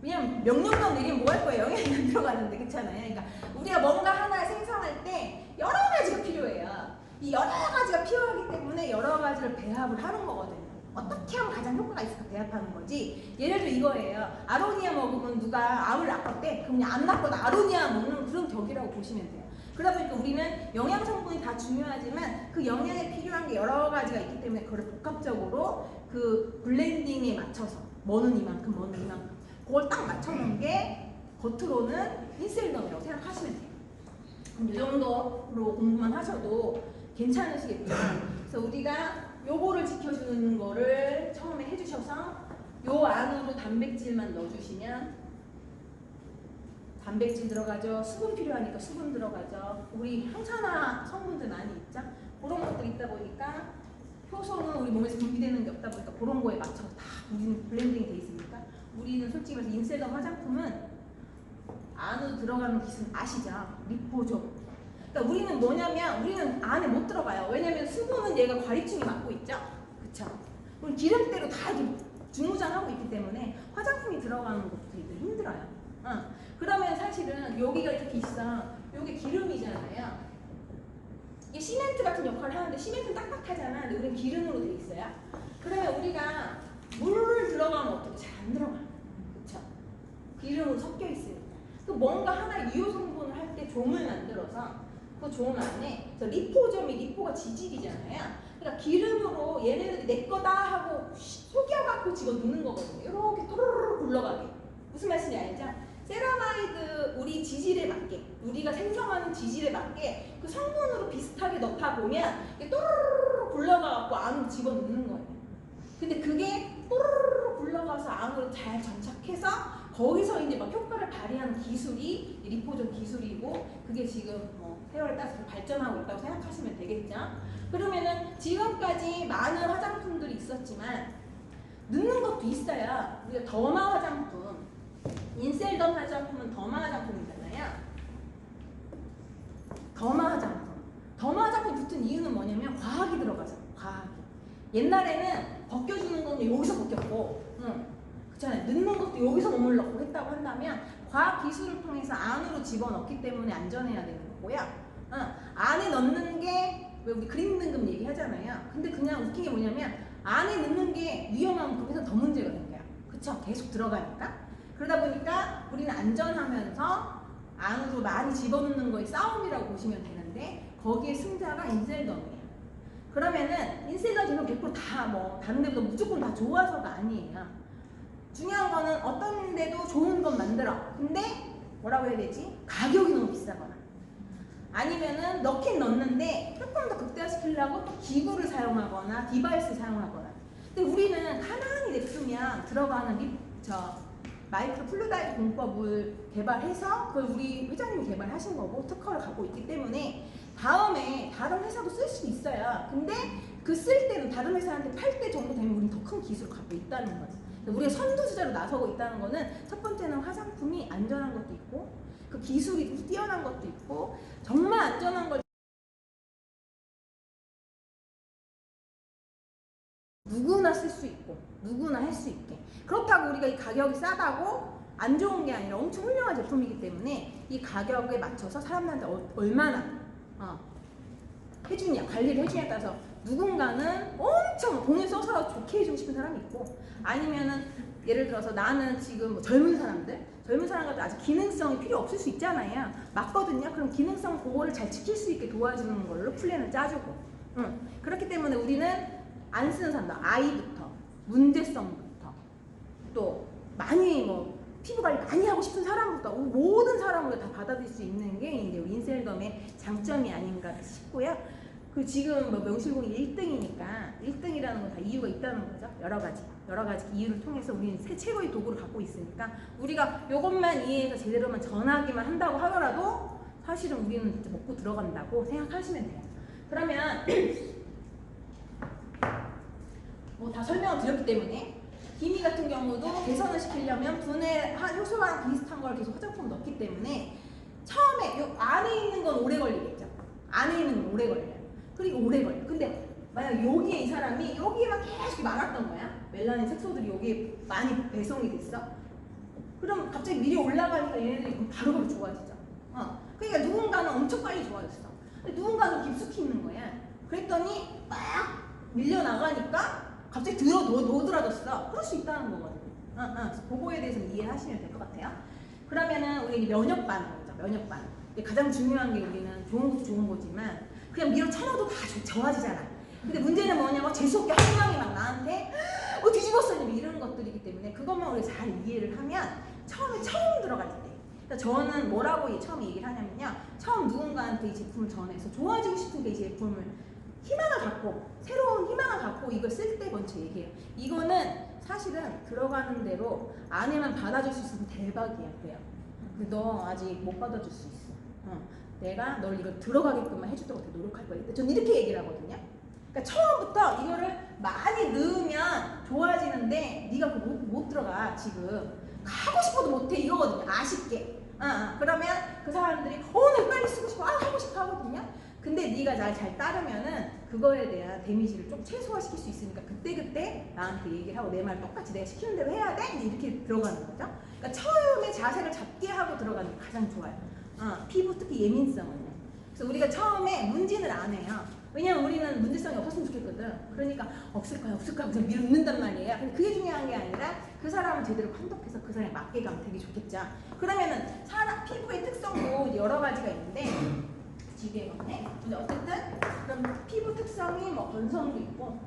[SPEAKER 1] 왜냐면 명령만 내리면 뭐 할 거예요? 영양이 안 들어가는데, 그렇잖아요. 그러니까 우리가 뭔가 하나 생성할 때 여러 가지가 필요해요. 이 여러 가지가 필요하기 때문에 여러 가지를 배합을 하는 거거든요. 어떻게 하면 가장 효과가 있을까 배합하는 거지. 예를 들어 이거예요. 아로니아 먹으면 누가 암을 낳았대. 그럼 안 낳거나 아로니아 먹는 그런 격이라고 보시면 돼요. 그러다 보니까 우리는 영양 성분이 다 중요하지만 그 영양에 필요한 게 여러 가지가 있기 때문에 그걸 복합적으로 그 블렌딩에 맞춰서 뭐는 이만큼 그걸 딱 맞춰놓은 게 겉으로는 인셀덤이라고 생각하시면 돼요. 이 정도로 공부만 하셔도 괜찮으시겠죠. 그래서 우리가 요거를 지켜주는 거를 처음에 해주셔서 요 안으로 단백질만 넣어주시면 단백질 들어가죠. 수분 필요하니까 수분 들어가죠. 우리 항산화 성분들 많이 있죠. 그런 것들 있다 보니까 효소는 우리 몸에서 분비되는 게 없다 보니까 그런 거에 맞춰서 다 우리는 블렌딩이 돼 있으니까 우리는 솔직히 말해서 인셀덤 화장품은 안으로 들어가는 기술 아시죠? 리포조. 그러니까 우리는 뭐냐면 우리는 안에 못 들어가요. 왜냐면 수분은 얘가 과리층이 맡고 있죠. 그쵸? 그리고 기름때로 다 이렇게 중무장하고 있기 때문에 화장품이 들어가는 것도 되게 힘들어요. 그러면 사실은 여기가 이렇게 있어. 여기 기름이잖아요. 이게 시멘트 같은 역할을 하는데 시멘트는 딱딱하잖아. 근데 우리는 기름으로 돼 있어요. 그러면 우리가 물을 들어가면 어떻게 잘 안 들어가. 그쵸? 기름으로 섞여 있으니까. 그 뭔가 하나 유효 성분을 할 때 좀을 만들어서 그 좀 안에 저 리포점이 리포가 지질이잖아요. 그러니까 기름으로 얘네들이 내 거다 하고 속여갖고 집어 넣는 거거든요. 이렇게 또르르 굴러가게. 무슨 말씀인지 알죠? 세라마이드 우리 지질에 맞게 우리가 생성하는 지질에 맞게 그 성분으로 비슷하게 넣다 보면 이게 또르르 굴러가갖고 안으로 집어 넣는 거예요. 근데 그게 또르르 굴러가서 안으로 잘 정착해서 거기서 이제 막 효과를 발휘하는 기술이 리포존 기술이고 그게 지금 세월에 따라서 발전하고 있다고 생각하시면 되겠죠. 그러면은 지금까지 많은 화장품들이 있었지만 넣는 것도 있어요. 우리가 더마 화장품, 인셀덤 화장품은 더마 화장품이잖아요. 더마 화장품. 더마 화장품 붙은 이유는 뭐냐면 과학이 들어가서 과학이. 옛날에는 벗겨주는 건 여기서 벗겼고, 그렇잖아요. 넣는 것도 여기서 몸을 넣고 했다고 한다면 과학 기술을 통해서 안으로 집어넣기 때문에 안전해야 되는 거고요. 안에 넣는 게 왜 우리 그림 등급 얘기하잖아요. 근데 그냥 웃긴 게 뭐냐면 안에 넣는 게 위험하면 거기서 더 문제가 생겨요. 그쵸? 계속 들어가니까. 그러다 보니까 우리는 안전하면서 안으로 많이 집어넣는 거의 싸움이라고 보시면 되는데 거기에 승자가 인셀덤이에요. 그러면은 인셀덤 제품 100% 다른 데보다 무조건 다 좋아서가 아니에요. 중요한 거는 어떤 데도 좋은 건 만들어. 근데 뭐라고 해야 되지? 가격이 너무 비싸거나 아니면은 넣긴 넣는데 조금 더 극대화시키려고 또 기구를 사용하거나 디바이스 사용하거나. 근데 우리는 가만히 냅두면 들어가는 마이크로 플루이드 공법을 개발해서 그걸 우리 회장님이 개발하신 거고 특허를 갖고 있기 때문에 다음에 다른 회사도 쓸 수 있어요. 근데 그 쓸 때는 다른 회사한테 팔 때 정도 되면 우리는 더 큰 기술을 갖고 있다는 거죠. 우리가 선두주자로 나서고 있다는 거는 첫 번째는 화장품이 안전한 것도 있고 그 기술이 뛰어난 것도 있고 정말 안전한 걸 누구나 쓸 수 있고 누구나 할 수 있게. 그렇다고 우리가 이 가격이 싸다고 안 좋은 게 아니라 엄청 훌륭한 제품이기 때문에 이 가격에 맞춰서 사람들한테 얼마나 해주냐, 관리를 해주냐에 따라서 누군가는 엄청 돈을 써서 좋게 해주고 싶은 사람이 있고 아니면은 예를 들어서 나는 지금 젊은 사람들도 아직 기능성이 필요 없을 수 있잖아요. 맞거든요. 그럼 기능성 그거를 잘 지킬 수 있게 도와주는 걸로 플랜을 짜주고 그렇기 때문에 우리는 안 쓰는 사람들, 아이부터 문제성부터 또 많이 피부 관리 많이 하고 싶은 사람부터 모든 사람을 다 받아들일 수 있는 게 이제 우리 인셀덤의 장점이 아닌가 싶고요. 그 지금 명실공히 1등이니까 1등이라는 건 다 이유가 있다는 거죠. 여러 가지 이유를 통해서 우리는 최고의 도구를 갖고 있으니까 우리가 이것만 이해해서 제대로만 전하기만 한다고 하더라도 사실은 우리는 진짜 먹고 들어간다고 생각하시면 돼요. 그러면 다 설명을 드렸기 때문에 기미 같은 경우도 개선을 시키려면 분해 효소랑 비슷한 걸 계속 화장품 넣기 때문에 처음에 요 안에 있는 건 오래 걸리겠죠. 안에 있는 건 오래 걸려요. 그리고 오래 걸려. 근데 만약 여기에 이 사람이 여기에만 계속 많았던 거야. 멜라닌 색소들이 여기에 많이 배송이 됐어. 그럼 갑자기 미리 올라가니까 얘네들이 바로바로 좋아지죠. 그러니까 누군가는 엄청 빨리 좋아졌어. 근데 누군가는 깊숙이 있는 거야. 그랬더니 막 밀려나가니까 갑자기 노드라졌어. 그럴 수 있다는 거거든요. 그거에 대해서는 이해하시면 될 것 같아요. 그러면은 우리 면역 반응이죠. 면역 반응. 가장 중요한 게 우리는 좋은 것도 좋은 거지만 그냥 밀어 쳐놔도 다 좋아지잖아. 근데 문제는 뭐냐면 재수없게 한 명이 막 나한테 뒤집었어 이런 것들이기 때문에 그것만 우리 잘 이해를 하면 처음 들어갈 때 그러니까 저는 뭐라고 처음 얘기를 하냐면요. 처음 누군가한테 이 제품을 전해서 좋아지고 싶은 게 이 제품을 희망을 갖고 새로운 희망을 갖고 이걸 쓸 때 먼저 얘기해요. 이거는 사실은 들어가는 대로 안에만 받아줄 수 있으면 대박이야. 그래요. 너 아직 못 받아줄 수 있어. 내가 널 이거 들어가게끔만 해주도록 노력할 거야. 전 이렇게 얘기를 하거든요. 그러니까 처음부터 이거를 많이 넣으면 좋아지는데 네가 못 들어가 지금. 하고 싶어도 못해 이거거든요. 아쉽게. 그러면 그 사람들이 나 빨리 쓰고 싶어. 하고 싶어 하거든요. 근데 네가 날 잘 따르면은 그거에 대한 데미지를 좀 최소화시킬 수 있으니까 그때그때 나한테 얘기를 하고 내 말 똑같이 내가 시키는 대로 해야 돼? 이제 이렇게 들어가는 거죠. 그러니까 처음에 자세를 잡게 하고 들어가는 게 가장 좋아요. 피부 특히 예민성은요. 그래서 우리가 처음에 문진을 안 해요. 왜냐면 우리는 문제성이 없었으면 좋겠거든. 그러니까 없을 거야 그냥 밀는단 말이에요. 근데 그게 중요한 게 아니라 그 사람을 제대로 판독해서 그 사람에 맞게 가면 되게 좋겠죠. 그러면은 피부의 특성도 여러 가지가 있는데 뒤에 거네. 근데 어쨌든 그럼 피부 특성이 뭐 건성도 있고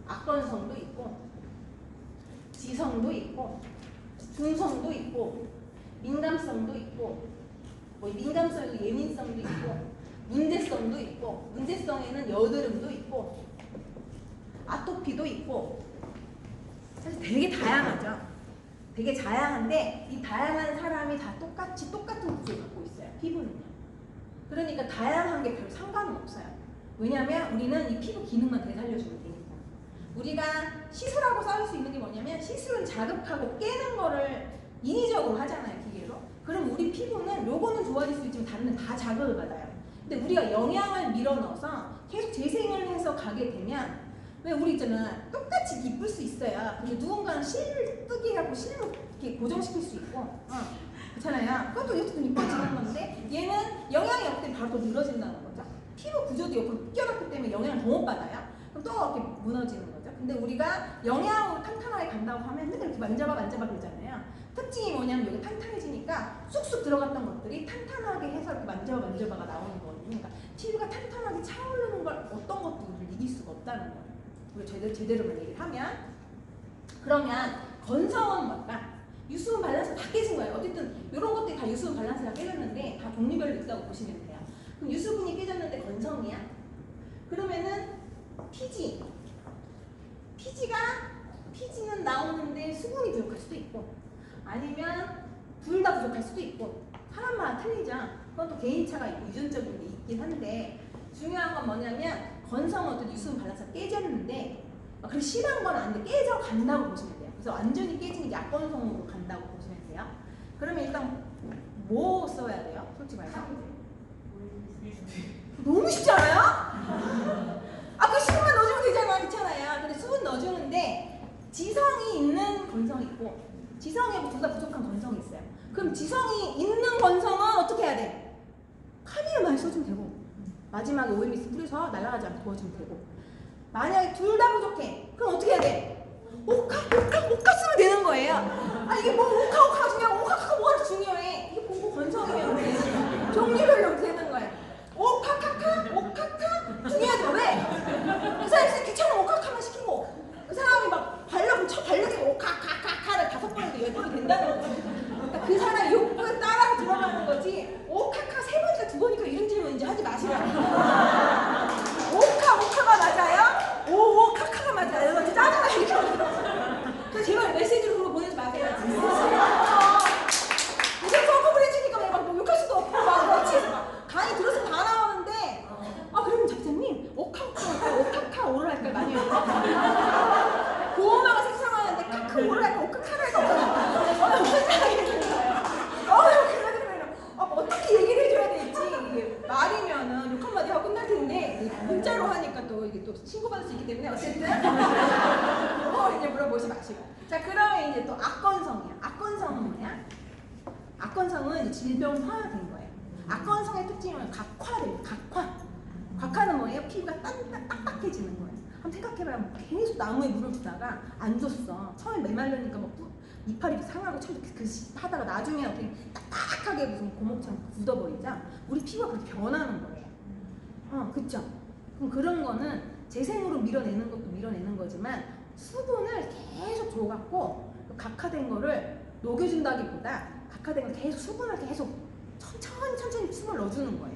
[SPEAKER 1] 악건성도 있고 지성도 있고 중성도 있고 민감성도 있고 뭐 민감성에도 예민성도 있고 문제성도 있고 문제성에는 여드름도 있고 아토피도 있고 사실 되게 다양하죠. 되게 다양한데 이 다양한 사람이 다 똑같은 구조를 갖고 있어요. 피부는요. 그러니까 다양한 게 별 상관은 없어요. 왜냐하면 우리는 이 피부 기능만 되살려주면 되니까. 우리가 시술하고 싸울 수 있는 게 뭐냐면 시술은 자극하고 깨는 거를 인위적으로 하잖아요. 기계로. 그럼 우리 피부는 요거는 좋아질 수 있지만 다른 데는 다 자극을 받아요. 근데 우리가 영양을 밀어넣어서 계속 재생을 해서 가게 되면 왜 우리 있잖아 똑같이 이쁠 수 있어요. 근데 누군가는 실을 뜨게 하고 실로 이렇게 고정시킬 수 있고 그렇잖아요. 그것도 이렇게 좀 이뻐지는 건데 얘는 영양이 없을 때 바로 더 늘어진다는 거죠. 피부 구조도 옆으로 끼어났기 때문에 영향을 더 못 받아요. 그럼 또 이렇게 무너지는 거죠. 근데 우리가 영양으로 탄탄하게 간다고 하면 맨날 이렇게 만져봐 그러잖아요. 특징이 뭐냐면 여기 탄탄해지니까 쑥쑥 들어갔던 것들이 탄탄하게 해서 이렇게 만져봐가 나오는 거거든요. 그러니까 피부가 탄탄하게 차오르는 걸 어떤 것도 우리를 이길 수가 없다는 거예요. 우리가 제대로만 얘기를 하면. 그러면 건성은 뭘까? 유수분 밸런스 다 깨진 거예요. 어쨌든 이런 것들이 다 유수분 밸런스가 깨졌는데 다 종류별로 있다고 보시면 돼요. 그럼 유수분이 깨졌는데 건성이야? 그러면은 피지는 나오는데 수분이 부족할 수도 있고 아니면 둘 다 부족할 수도 있고 사람마다 틀리죠. 그건 또 개인차가 있고 유전적인 게 있긴 한데 중요한 건 뭐냐면 건성은 어떤 유수분 밸런스가 깨졌는데 그렇게 심한 건 아닌데 깨져간다고 보시면 돼요. 그래서 완전히 깨지는 게 약건성으로 간다고 보시면 돼요. 그러면 일단 뭐 써야 돼요? 솔직히 말해서 너무 쉽지 않아요? 그 수분만 넣어주면 되잖아. 괜찮아요. 근데 수분 넣어주는데 지성이 있는 건성이 있고 지성이 둘 다 부족한 건성이 있어요. 그럼 지성이 있는 건성은 어떻게 해야 돼? 카미를 많이 써주면 되고 마지막에 오일 미스 뿌려서 날아가지 않게 도와주면 되고 만약에 둘 다 부족해. 그럼 어떻게 해야 돼? 오카 쓰면 되는 거예요. 이게 뭐 오카 중요하고 오카카가 뭐가 중요해? 이게 보고 건성이면 돼. 종류별로 되는 거예요. 오카카 중요하죠. 왜? 그 사람이 귀찮으면 오카카만 시키고 그 사람이 막 발로 발르게 오카카카를 5번에도 10번이 된다는 거죠. 그러니까 그 사람 욕구에 따라 들어가는 거지 오카카 3번이니까 2번이니까 이런 질문 이제 하지 마시라고. 오카가 맞아요? 오카카가 맞아요. 이거 짜증나게 이렇게 제발 메시지로 그거 보내지 마세요. 이제 성공을 해주니까 막 욕할 수도 없고 막 그렇지. 강의 들어서 다 나오는데 그러면 작자님 오카카 오를 할까요? 많이 해요. 고음하고 색상하는데 카크 오를 할까? 오카카를 할까? 무슨 생각이 드는 거예요? 그래도 어떻게 얘기를 해줘야 될지 이게 말이면은 욕 한마디 하고 끝날 텐데 문자로 하니까 또 이게 또 신고받을 수 있기 때문에 어쨌든 이제 물어보지 마시고. 자 그러면 이제 또 악건성이야. 악건성은 뭐냐? 악건성은 질병화된 거예요. 악건성의 특징은 각화돼요. 각화는 뭐예요? 피부가 딱딱해지는 거예요. 한번 생각해봐요. 계속 나무에 물을 주다가 안 줬어. 처음에 메말르니까 막 이파리 상하고 참 하다가 나중에 어떻게 딱딱하게 무슨 고목처럼 굳어버리자. 우리 피부가 그렇게 변하는 거예요. 그쵸? 그럼 그런 거는 재생으로 밀어내는 것도 밀어내는 거지만 수분을 계속 줘갖고 각화된 거를 녹여준다기보다 각화된 걸 계속 수분을 계속 천천히 수분을 넣어주는 거예요.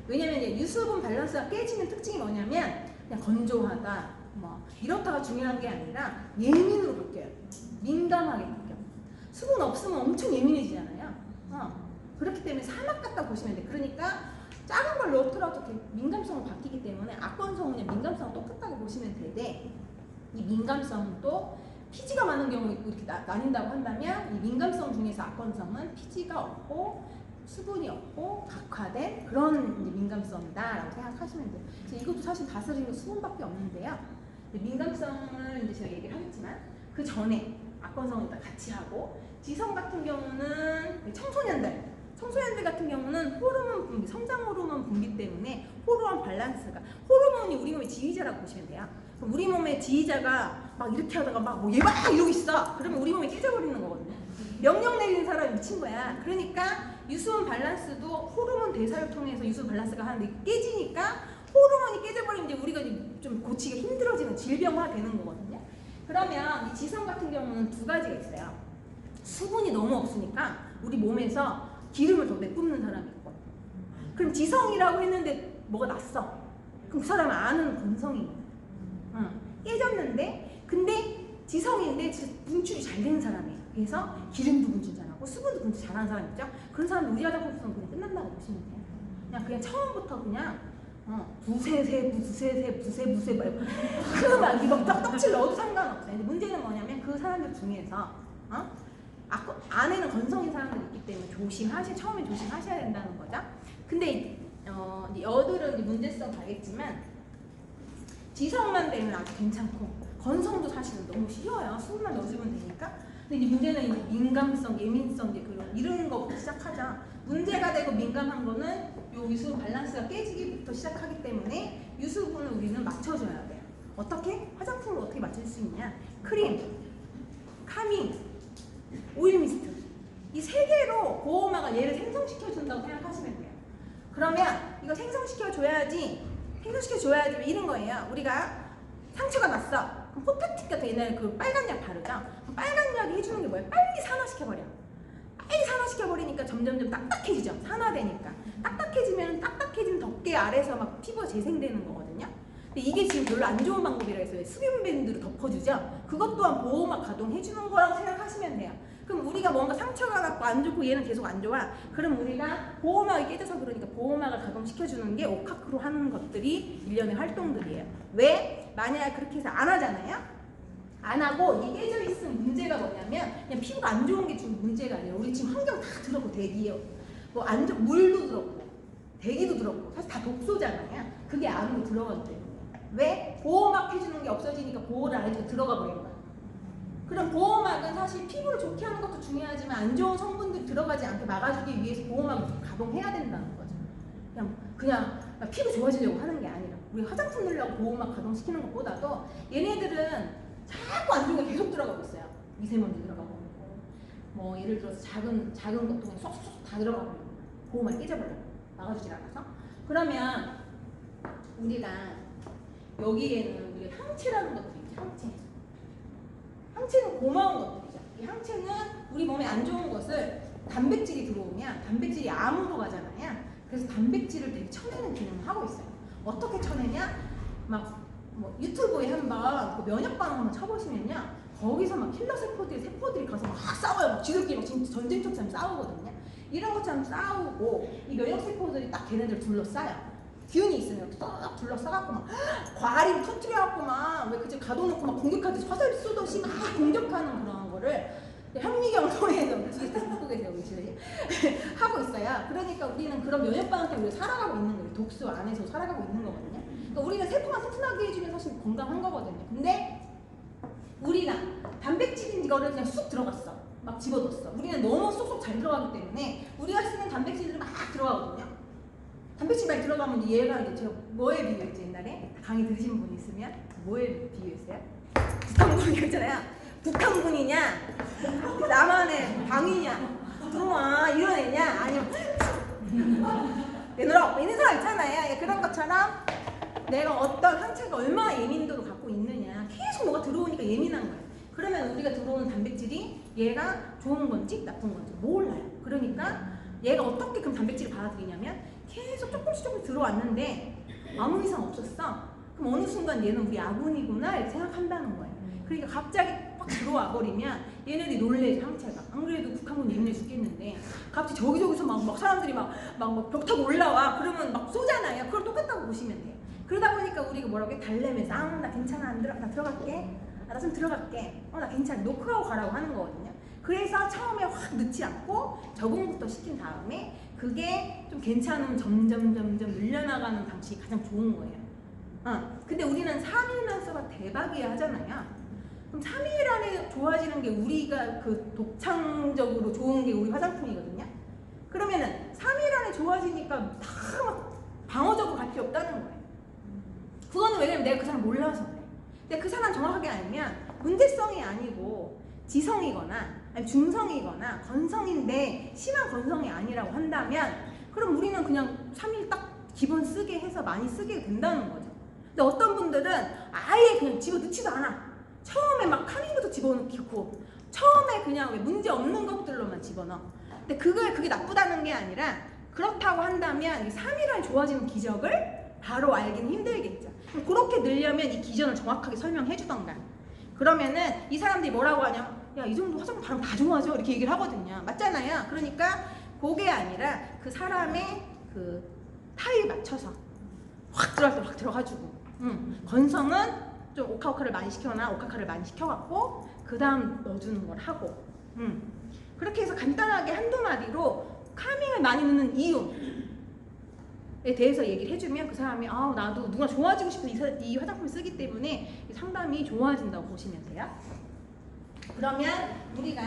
[SPEAKER 1] 왜냐면 이제 유수분 밸런스가 깨지는 특징이 뭐냐면 그냥 건조하다 뭐 이렇다가 중요한 게 아니라 예민으로 바뀌어요. 민감하게 바뀌어요. 수분 없으면 엄청 예민해지잖아요. 그렇기 때문에 사막 같다 보시면 돼요. 그러니까 작은 걸 넣더라도 민감성은 바뀌기 때문에 악건성은 그냥 민감성은 똑같다고 보시면 되는데 이 민감성은 또 피지가 많은 경우 있고 이렇게 나뉜다고 한다면 이 민감성 중에서 악건성은 피지가 없고 수분이 없고 각화된 그런 이제 민감성이다라고 생각하시면 돼요. 이것도 사실 다스리는 수분밖에 없는데요. 민감성을 이제 제가 얘기를 하겠지만 그 전에 악건성을 같이 하고, 지성 같은 경우는 청소년들 같은 경우는 호르몬 분비, 성장 호르몬 분비 때문에 호르몬 밸런스가, 호르몬이 우리 몸의 지휘자라고 보시면 돼요. 우리 몸의 지휘자가 막 이렇게 하다가 막 뭐 얘 막 이러고 있어. 그러면 우리 몸이 깨져버리는 거거든요. 명령 내리는 사람이 미친 거야. 그러니까 유수분 밸런스도 호르몬 대사를 통해서 유수분 밸런스가 하는데 깨지니까 호르몬이 깨져버리면 이제 우리가 좀 고치기 힘들어지는 질병화 되는 거거든요. 그러면 이 지성 같은 경우는 두 가지가 있어요. 수분이 너무 없으니까 우리 몸에서 기름을 더 내뿜는 사람이 있고, 그럼 지성이라고 했는데 뭐가 났어. 그럼 그 사람은 아는 건성인 거예요. 깨졌는데 근데 지성인데 분출이 잘 되는 사람이에요. 그래서 기름도 분출 잘하고 수분도 분출 잘하는 사람 있죠. 그런 사람은 우리 화장품성 그냥 끝난다고 보시면 돼요. 그냥 처음부터 그냥 부세세 말고 막 이거 떡칠 넣어도 상관없어요. 근데 문제는 뭐냐면 그 사람들 중에서 안에는 건성인 사람들이 있기 때문에 처음에 조심하셔야 된다는 거죠. 근데 여들은 이제 문제성 가겠지만 지성만 되면 아주 괜찮고 건성도 사실은 너무 쉬워요. 수분만 넣어주면 되니까. 근데 이제 문제는 이제 민감성, 예민성 이런 거부터 시작하자. 문제가 되고 민감한 거는 요 유수분 밸런스가 깨지기부터 시작하기 때문에 유수분을 우리는 맞춰줘야 돼요. 어떻게? 화장품을 어떻게 맞출 수 있냐? 크림, 카밍, 오일 미스트, 이 세 개로 보호막을 얘를 생성시켜준다고 생각하시면 돼요. 그러면 이거 생성시켜줘야지 이런 거예요. 우리가 상처가 났어. 그럼 호프틱 같은 옛날에 그 빨간 약 바르죠. 빨간 약이 해주는 게 뭐예요? 빨리 산화시켜버려. 빨리 산화시켜버리니까 점점점 딱딱해지죠. 산화되니까. 딱딱해지면 덮개 아래서 막 피부가 재생되는 거거든요. 근데 이게 지금 별로 안 좋은 방법이라 해서 수분 밴드로 덮어주죠. 그것 또한 보호막 가동해주는 거라고 생각하시면 돼요. 그럼 우리가 뭔가 상처가 갖고 안 좋고 얘는 계속 안 좋아. 그럼 우리가 보호막이 깨져서 그러니까 보호막을 가동시켜주는 게 오카크로 하는 것들이 일련의 활동들이에요. 왜? 만약에 그렇게 해서 안 하잖아요? 안 하고 이 깨져 있으면 문제가 뭐냐면 그냥 피부가 안 좋은 게 지금 문제가 아니에요. 우리 지금 환경 다 들었고 대기요. 물도 들었고 대기도 들었고 사실 다 독소잖아요. 그게 안으로 들어가기 때문에. 왜? 보호막 해주는 게 없어지니까 보호를 안 해주고 들어가 버린 거야. 그럼 보호막은 사실 피부를 좋게 하는 것도 중요하지만 안 좋은 성분들이 들어가지 않게 막아주기 위해서 보호막을 가동해야 된다는 거죠. 그냥 피부 좋아지려고 하는 게 아니라 우리 화장품 넣으려고 보호막 가동시키는 것보다도 얘네들은 자꾸 안 좋은 게 계속 들어가고 있어요. 미세먼지 들어가고 뭐 예를 들어서 작은 것도 그냥 쏙쏙 다 들어가고 보호막이 깨져버려요. 막아주질 않아서. 그러면 우리가 여기에는 우리 항체라는 것들이 있죠. 항체는 고마운 것들이죠. 이 항체는 우리 몸에 안 좋은 것을 단백질이 들어오면 단백질이 암으로 가잖아요. 그래서 단백질을 되게 쳐내는 기능을 하고 있어요. 어떻게 쳐내냐? 뭐 유튜브에 한번 그 면역방어 한번 쳐보시면요. 거기서 막 킬러 세포들이 가서 막 싸워요. 막 지들끼리 막 진짜 전쟁처럼 싸우거든요. 이런 것처럼 싸우고 이 면역세포들이 딱 걔네들 둘러싸요. 기운이 있으면 딱 둘러싸갖고 막 과림 터트려갖고 막 왜 그치 가둬놓고 막 공격하듯이 화살 쏘듯이 막 공격하는 그런 거를 현미경로에서 뒤에서 듣고 계세요. 우리 집에 하고 있어요. 그러니까 우리는 그런 면역방어 때문에 우리가 살아가고 있는 거예요. 독소 안에서 살아가고 있는 거거든요. 그러니까 우리가 세포만 튼튼하게 해주면 사실 건강한 거거든요. 근데 우리가 단백질인 이거를 그냥 쑥 들어갔어. 막 집어넣었어. 우리는 너무 쏙쏙 잘 들어가기 때문에 우리가 쓰는 단백질들이 막 들어가거든요. 단백질 많이 들어가면 얘가 이제 제가 뭐에 비유했지 옛날에? 강의 들으신 분 있으면 뭐에 비유했어요? 북한군이었잖아요. 북한군이냐? 남한의 방위냐? 들어와 이런 애냐? 아니면 내놓으라고 있는 사람 있잖아요. 그런 것처럼 내가 어떤 항체가 얼마나 예민도를 갖고 있느냐 계속 뭐가 들어오니까 예민한 거예요. 그러면 우리가 들어오는 단백질이 얘가 좋은 건지 나쁜 건지 몰라요. 그러니까 얘가 어떻게 그럼 단백질을 받아들이냐면 계속 조금씩 들어왔는데 아무 이상 없었어. 그럼 어느 순간 얘는 우리 아군이구나 이렇게 생각한다는 거예요. 그러니까 갑자기 막 들어와 버리면 얘네들이 놀래. 항체가 안 그래도 북한군 예민해 죽겠는데 갑자기 저기저기서 막 사람들이 막 벽 타고 올라와. 그러면 막 쏘잖아요. 그걸 똑같다고 보시면 돼요. 그러다 보니까 우리가 뭐라고 해? 달래면서 나 괜찮아 나 들어갈게. 나 좀 들어갈게. 나 괜찮아. 노크하고 가라고 하는 거거든요. 그래서 처음에 확 넣지 않고 적응부터 시킨 다음에 그게 좀 괜찮으면 점점 늘려나가는 방식이 가장 좋은 거예요. 근데 우리는 3일 연습가 대박이야 하잖아요. 그럼 3일 안에 좋아지는 게 우리가 그 독창적으로 좋은 게 우리 화장품이거든요. 그러면은 3일 안에 좋아지니까 다 막 방어적으로 갈 필요 없다는 거예요. 그거는 왜냐면 내가 그 사람 몰라서 그래. 근데 그 사람 정확하게 알면 문제성이 아니고 지성이거나 아니 중성이거나 건성인데 심한 건성이 아니라고 한다면 그럼 우리는 그냥 3일 딱 기본 쓰게 해서 많이 쓰게 된다는 거죠. 근데 어떤 분들은 아예 그냥 집어넣지도 않아. 처음에 막 카밍부터 집어넣고 처음에 그냥 왜 문제 없는 것들로만 집어넣어. 근데 그게 나쁘다는 게 아니라 그렇다고 한다면 3일 안에 좋아지는 기적을 바로 알기는 힘들겠죠. 그렇게 늘려면 이 기전을 정확하게 설명해 주던가. 그러면은 이 사람들이 뭐라고 하냐? 야, 이 정도 화장품 바르면 다 좋아져. 이렇게 얘기를 하거든요. 맞잖아요. 그러니까 그게 아니라 그 사람의 그 타입에 맞춰서 확 들어갈 때 확 들어가주고 건성은 좀 오카오카를 많이 시켜놔. 오카카를 많이 시켜갖고 그 다음 넣어주는 걸 하고 그렇게 해서 간단하게 한두 마디로 카밍을 많이 넣는 이유에 대해서 얘기를 해주면 그 사람이 나도 누가 좋아지고 싶어서 이 화장품을 쓰기 때문에 상담이 좋아진다고 보시면 돼요. 그러면 우리가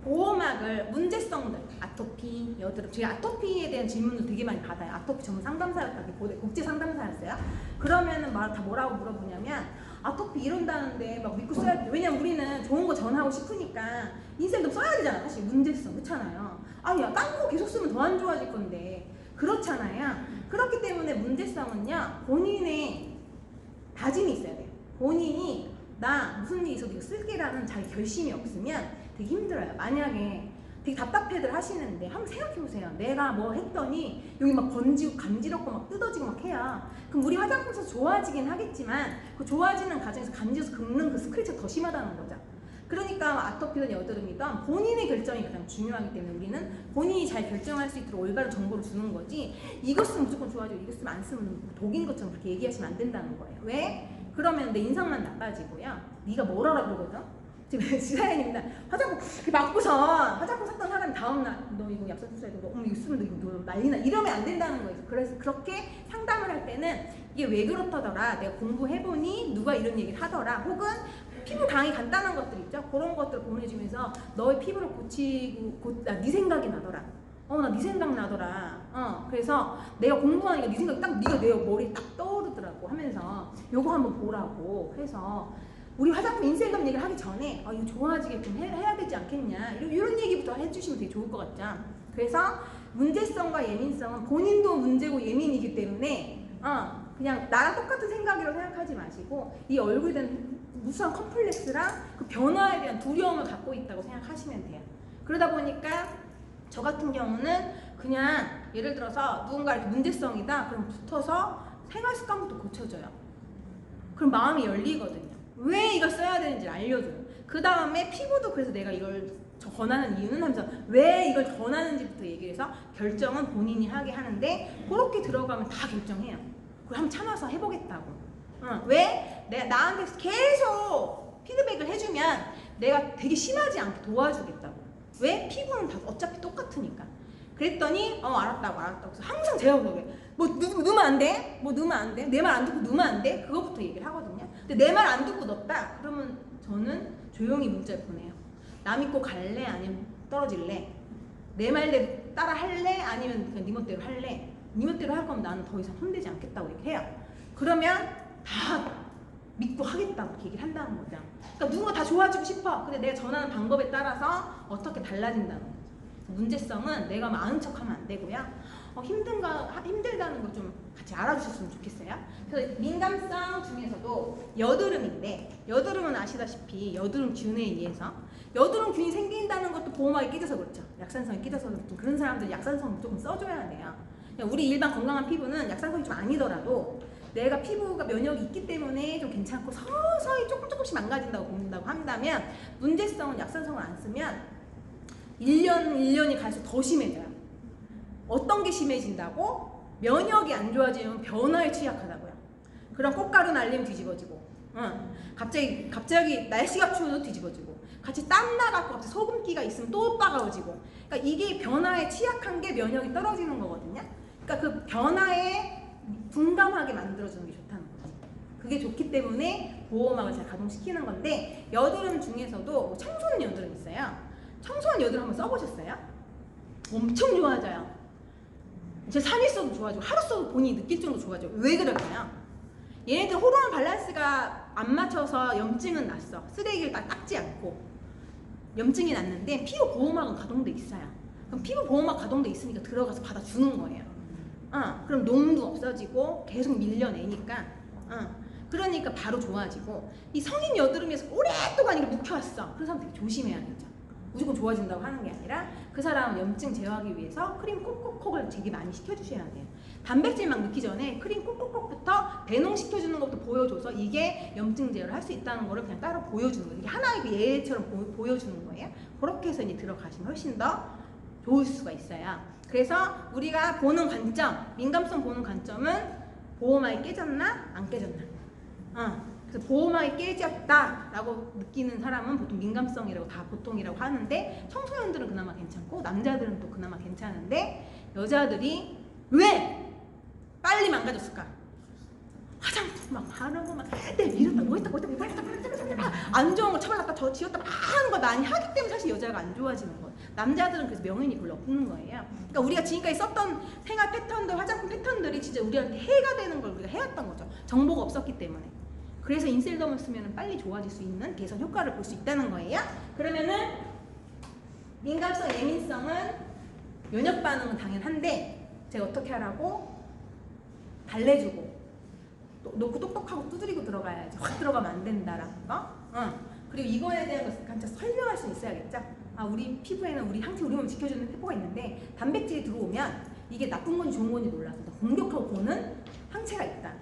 [SPEAKER 1] 보호막을 문제성들, 아토피, 여드름, 저희 아토피에 대한 질문도 되게 많이 받아요. 아토피 전문 상담사였다, 국제 상담사였어요. 그러면은 다 뭐라고 물어보냐면 아토피 이런다는데 막 믿고 써야 돼. 왜냐면 우리는 좋은 거 전하고 싶으니까 인생도 써야 되잖아. 사실 문제성 그렇잖아요. 야, 딴 거 계속 쓰면 더 안 좋아질 건데 그렇잖아요. 그렇기 때문에 문제성은요 본인의 다짐이 있어야 돼요. 본인이 나 무슨 일이 있어도 이거 쓸게라는 자기 결심이 없으면 되게 힘들어요. 만약에 되게 답답해들 하시는데 한번 생각해보세요. 내가 뭐 했더니 여기 막 번지고 간지럽고 막 뜯어지고 막 해야 그럼 우리 화장품 써서 좋아지긴 하겠지만 그 좋아지는 과정에서 간지러서 긁는 그 스크래치가 더 심하다는 거죠. 그러니까 아토피든 여드름이든 본인의 결정이 가장 중요하기 때문에 우리는 본인이 잘 결정할 수 있도록 올바른 정보를 주는 거지 이거 쓰면 무조건 좋아지고 이거 쓰면 안 쓰면 독인 것처럼 그렇게 얘기하시면 안 된다는 거예요. 왜? 그러면 내 인상만 나빠지고요. 네가 뭘 알아 그러거든? 지금 지사연입니다. 화장품 맞고선 화장품 샀던 사람이 다음날 너 이거 약사 주사해 너 이거 쓰면 너 이거 난리나 이러면 안 된다는 거예요. 그래서 그렇게 상담을 할 때는 이게 왜 그렇다더라 내가 공부해보니 누가 이런 얘기를 하더라 혹은 피부 강의 간단한 것들 있죠? 그런 것들을 보내주면서 너의 피부를 고치고 네 생각이 나더라. 나 네 생각 나더라. 그래서 내가 공부하니까 네 생각이 딱 네가 내 머리에 딱 떠오르더라고 하면서 요거 한번 보라고 해서 우리 화장품 인쇄감 얘기를 하기 전에 이거 좋아지게끔 해야 되지 않겠냐 이런 얘기부터 해주시면 되게 좋을 것 같죠. 그래서 문제성과 예민성은 본인도 문제고 예민이기 때문에 그냥 나랑 똑같은 생각이라고 생각하지 마시고 이 얼굴에 대한 무수한 컴플렉스랑 그 변화에 대한 두려움을 갖고 있다고 생각하시면 돼요. 그러다 보니까 저 같은 경우는 그냥 예를 들어서 누군가 이렇게 문제성이다 그럼 붙어서 생활 습관부터 고쳐줘요. 그럼 마음이 열리거든요. 왜 이걸 써야 되는지 알려줘요. 그 다음에 피부도 그래서 내가 이걸 권하는 이유는 하면서 왜 이걸 권하는지부터 얘기를 해서 결정은 본인이 하게 하는데 그렇게 들어가면 다 결정해요. 그걸 한번 참아서 해보겠다고. 왜? 내가 나한테 계속 피드백을 해주면 내가 되게 심하지 않게 도와주겠다고. 왜? 피부는 다 어차피 똑같으니까. 그랬더니 알았다고. 그래서 항상 제가 그러게 뭐 넣으면 안 돼? 뭐 넣으면 안 돼? 내 말 안 듣고 넣으면 안 돼? 그거부터 얘기를 하거든요. 근데 내 말 안 듣고 넣었다? 그러면 저는 조용히 문자를 보내요. 나 믿고 갈래? 아니면 떨어질래? 내 말대로 따라 할래? 아니면 그냥 네 멋대로 할래? 네 멋대로 할 거면 나는 더 이상 손대지 않겠다고 얘기해요. 그러면 다 믿고 하겠다고 이렇게 얘기를 한다는 거죠. 그러니까 누군가 다 좋아지고 싶어. 근데 내가 전하는 방법에 따라서 어떻게 달라진다는 거죠. 문제성은 내가 아는 척하면 안 되고요. 힘들다는 거 좀 같이 알아주셨으면 좋겠어요. 그래서 민감성 중에서도 여드름인데 여드름은 아시다시피 여드름균에 의해서 여드름균이 생긴다는 것도 보호막이 깨져서 그렇죠. 약산성이 깨져서 그렇죠. 그런 사람들 약산성 무조건 써줘야 돼요. 우리 일반 건강한 피부는 약산성이 좀 아니더라도 내가 피부가 면역이 있기 때문에 좀 괜찮고 서서히 조금씩 망가진다고 본다고 한다면 문제성은 약산성을 안 쓰면 1년이 갈수록 더 심해져요. 어떤 게 심해진다고? 면역이 안 좋아지면 변화에 취약하다고요. 그럼 꽃가루 날리면 뒤집어지고 갑자기 날씨가 추워도 뒤집어지고 같이 땀 나갖고 갑자기 소금기가 있으면 또 따가워지고. 그러니까 이게 변화에 취약한 게 면역이 떨어지는 거거든요. 그러니까 그 변화에 둔감하게 만들어주는 게 좋다는 거지. 그게 좋기 때문에 보호막을 잘 가동시키는 건데, 여드름 중에서도 청소년 여드름 있어요. 청소년 여드름 한번 써보셨어요? 엄청 좋아져요. 이제 3일 써도 좋아지고 하루 써도 본인이 느낄 정도 좋아져요. 왜 그럴까요? 얘네들 호르몬 밸런스가 안 맞춰서 염증은 났어. 쓰레기를 딱 닦지 않고 염증이 났는데 피부 보호막은 가동돼 있어요. 그럼 피부 보호막 가동돼 있으니까 들어가서 받아주는 거예요. 그럼 농도 없어지고 계속 밀려내니까 그러니까 바로 좋아지고. 이 성인 여드름에서 오랫동안 이렇게 묵혀왔어. 그런 사람 되게 조심해야겠죠. 무조건 좋아진다고 하는 게 아니라 그 사람은 염증 제어하기 위해서 크림 콕콕콕을 되게 많이 시켜주셔야 돼요. 단백질 막 넣기 전에 크림 콕콕콕부터 배농시켜주는 것도 보여줘서 이게 염증 제어를 할 수 있다는 거를 그냥 따로 보여주는 거예요. 이게 하나의 그 예처럼 보여주는 거예요. 그렇게 해서 이제 들어가시면 훨씬 더 좋을 수가 있어요. 그래서 우리가 보는 관점, 민감성 보는 관점은 보호막이 깨졌나 안 깨졌나. 그래서 보호막이 깨졌다라고 느끼는 사람은 보통 민감성이라고 다 보통이라고 하는데, 청소년들은 그나마 괜찮고 남자들은 또 그나마 괜찮은데, 여자들이 왜 빨리 망가졌을까? 화장품 막 바르고 막 밀었다 뭐했다 안 좋은 거 처발랐다 저 지웠다 막 하는 거 많이 하기 때문에 사실 여자가 안 좋아지는 거예요. 남자들은 그래서 명연이 별로 없는 거예요. 그러니까 우리가 지금까지 썼던 생활 패턴들, 화장품 패턴들이 진짜 우리한테 해가 되는 걸 우리가 해왔던 거죠. 정보가 없었기 때문에. 그래서 인셀덤을 쓰면 빨리 좋아질 수 있는 개선 효과를 볼 수 있다는 거예요. 그러면은 민감성, 예민성은 면역 반응은 당연한데 제가 어떻게 하라고? 달래주고 놓고 똑똑하고 두드리고 들어가야지. 확 들어가면 안 된다라는 거. 그리고 이거에 대한 것을 간접 설명할 수 있어야겠죠. 우리 피부에는 우리 항체 우리 몸을 지켜주는 세포가 있는데 단백질이 들어오면 이게 나쁜 건지 좋은 건지 몰라서 공격하고 보는 항체가 있다.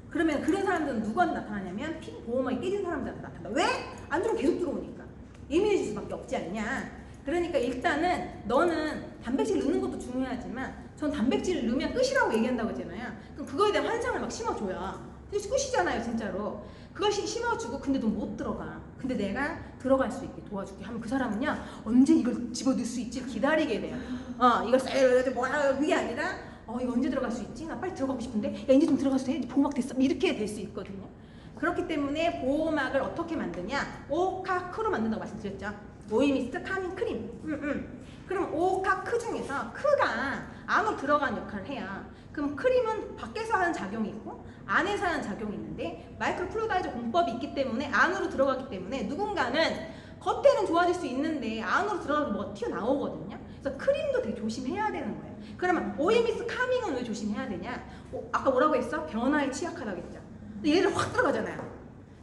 [SPEAKER 1] 그러면 그런 사람들은 누구한테 나타나냐면 피부 보호막이 깨진 사람들한테 나타난다. 왜? 안 들어오면 계속 들어오니까. 예민해질 수밖에 없지 않냐. 그러니까 일단은 너는 단백질 넣는 것도 중요하지만 전 단백질을 넣으면 끝이라고 얘기한다고 했잖아요. 그럼 그거에 대한 환상을 막 심어줘요. 근데 끝이잖아요 진짜로. 그걸 심어주고 근데 너 못 들어가. 근데 내가 들어갈 수 있게 도와줄게 하면 그 사람은요 언제 이걸 집어넣을 수 있지 기다리게 돼요. 이걸 쎄 뭐야 그게 아니라 이거 언제 들어갈 수 있지? 나 빨리 들어가고 싶은데 야 이제 좀 들어가도 돼? 보호막 됐어? 이렇게 될 수 있거든요. 그렇기 때문에 보호막을 어떻게 만드냐? 오카크로 만든다고 말씀드렸죠. 오이미스트 카밍 크림. 그럼 오카크 중에서 크가 안으로 들어가는 역할을 해요. 그럼 크림은 밖에서 하는 작용이 있고 안에서 하는 작용이 있는데 마이크로플루이드 공법이 있기 때문에 안으로 들어가기 때문에 누군가는 겉에는 좋아질 수 있는데 안으로 들어가면 뭐가 튀어나오거든요. 그래서 크림도 되게 조심해야 되는 거예요. 그러면 오이미스 카밍은 왜 조심해야 되냐? 아까 뭐라고 했어? 변화에 취약하다고 했죠. 근데 얘들 확 들어가잖아요.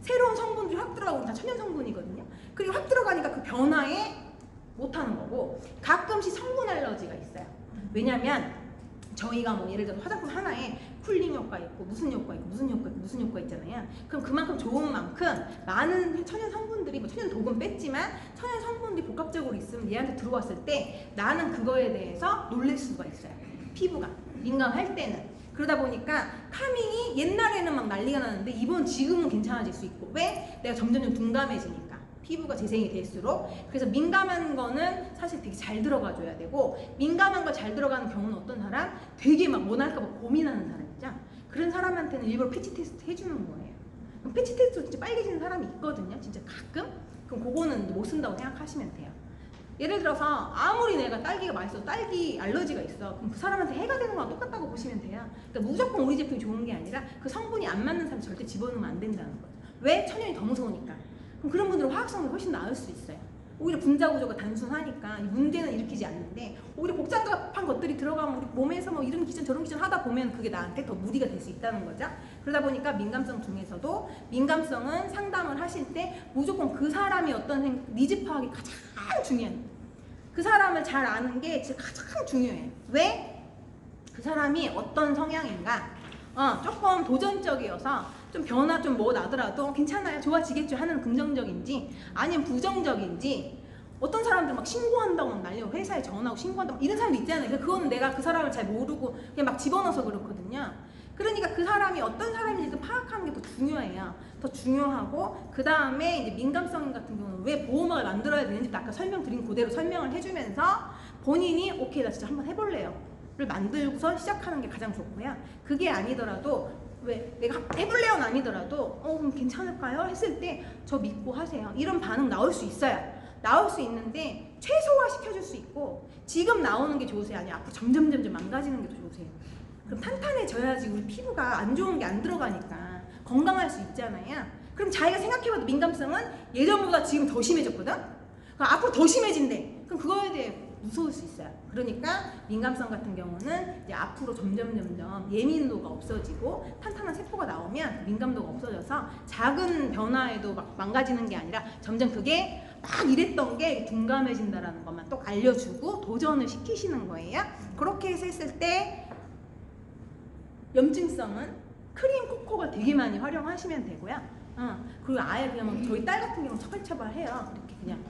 [SPEAKER 1] 새로운 성분들이 확 들어가고 다 천연 성분이거든요. 그리고 확 들어가니까 그 변화에 못하는 거고 가끔씩 성분 알러지가 있어요. 왜냐면 저희가 뭐 예를 들어 화장품 하나에 쿨링 효과 있고 무슨 효과 있고 무슨 효과 있고 무슨 효과 있잖아요. 그럼 그만큼 좋은 만큼 많은 천연 성분들이 뭐 천연 독은 뺐지만 천연 성분들이 복합적으로 있으면 얘한테 들어왔을 때 나는 그거에 대해서 놀랄 수가 있어요. 피부가 민감할 때는. 그러다 보니까 카밍이 옛날에는 막 난리가 나는데 지금은 괜찮아질 수 있고. 왜? 내가 점점 둔감해지니까. 피부가 재생이 될수록. 그래서 민감한 거는 사실 되게 잘 들어가줘야 되고 민감한 거 잘 들어가는 경우는 어떤 사람? 되게 막 뭐 날까 봐 고민하는 사람 있죠? 그런 사람한테는 일부러 패치 테스트 해주는 거예요. 그럼 패치 테스트로 진짜 빨개지는 사람이 있거든요. 진짜 가끔? 그럼 그거는 못 쓴다고 생각하시면 돼요. 예를 들어서 아무리 내가 딸기가 맛있어도 딸기 알러지가 있어. 그럼 그 사람한테 해가 되는 거랑 똑같다고 보시면 돼요. 그러니까 무조건 우리 제품이 좋은 게 아니라 그 성분이 안 맞는 사람 절대 집어넣으면 안 된다는 거죠. 왜? 천연이 더 무서우니까. 그럼 그런 분들은 화학성이 훨씬 나을 수 있어요. 오히려 분자 구조가 단순하니까 문제는 일으키지 않는데 오히려 복잡한 것들이 들어가면 우리 몸에서 뭐 이런 기전 저런 기전 하다 보면 그게 나한테 더 무리가 될 수 있다는 거죠. 그러다 보니까 민감성 중에서도 민감성은 상담을 하실 때 무조건 그 사람이 어떤 니즈 파악이 가장 중요해요. 그 사람을 잘 아는 게 진짜 가장 중요해요. 왜? 그 사람이 어떤 성향인가? 조금 도전적이어서 좀 변화 좀 뭐 나더라도 괜찮아요 좋아지겠죠 하는 긍정적인지 아니면 부정적인지. 어떤 사람들 막 신고한다고 막 난리고 회사에 전화하고 신고한다고 이런 사람도 있잖아요. 그거는 내가 그 사람을 잘 모르고 그냥 막 집어넣어서 그렇거든요. 그러니까 그 사람이 어떤 사람인지도 파악하는 게 더 중요해요. 더 중요하고 그 다음에 이제 민감성 같은 경우는 왜 보호막을 만들어야 되는지 아까 설명드린 그대로 설명을 해주면서 본인이 오케이 나 진짜 한번 해볼래요를 만들고서 시작하는 게 가장 좋고요. 그게 아니더라도 왜 내가 해볼래요는 아니더라도 그럼 괜찮을까요? 했을 때 저 믿고 하세요. 이런 반응 나올 수 있어요. 나올 수 있는데 최소화 시켜줄 수 있고 지금 나오는 게 좋으세요? 아니면 앞으로 점점 망가지는 게 더 좋으세요? 그럼 탄탄해져야지 우리 피부가 안 좋은 게 안 들어가니까 건강할 수 있잖아요. 그럼 자기가 생각해봐도 민감성은 예전보다 지금 더 심해졌거든? 그럼 앞으로 더 심해진대. 그럼 그거에 대해 무서울 수 있어요. 그러니까 민감성 같은 경우는 이제 앞으로 점점 예민도가 없어지고 탄탄한 세포가 나오면 민감도가 없어져서 작은 변화에도 막 망가지는 게 아니라 점점 그게 막 이랬던 게 둔감해진다라는 것만 또 알려주고 도전을 시키시는 거예요. 그렇게 해서 했을 때 염증성은 크림 코코가 되게 많이 활용하시면 되고요. 그리고 아예 그냥 저희 딸 같은 경우는 처발처발해요. 이렇게 그냥.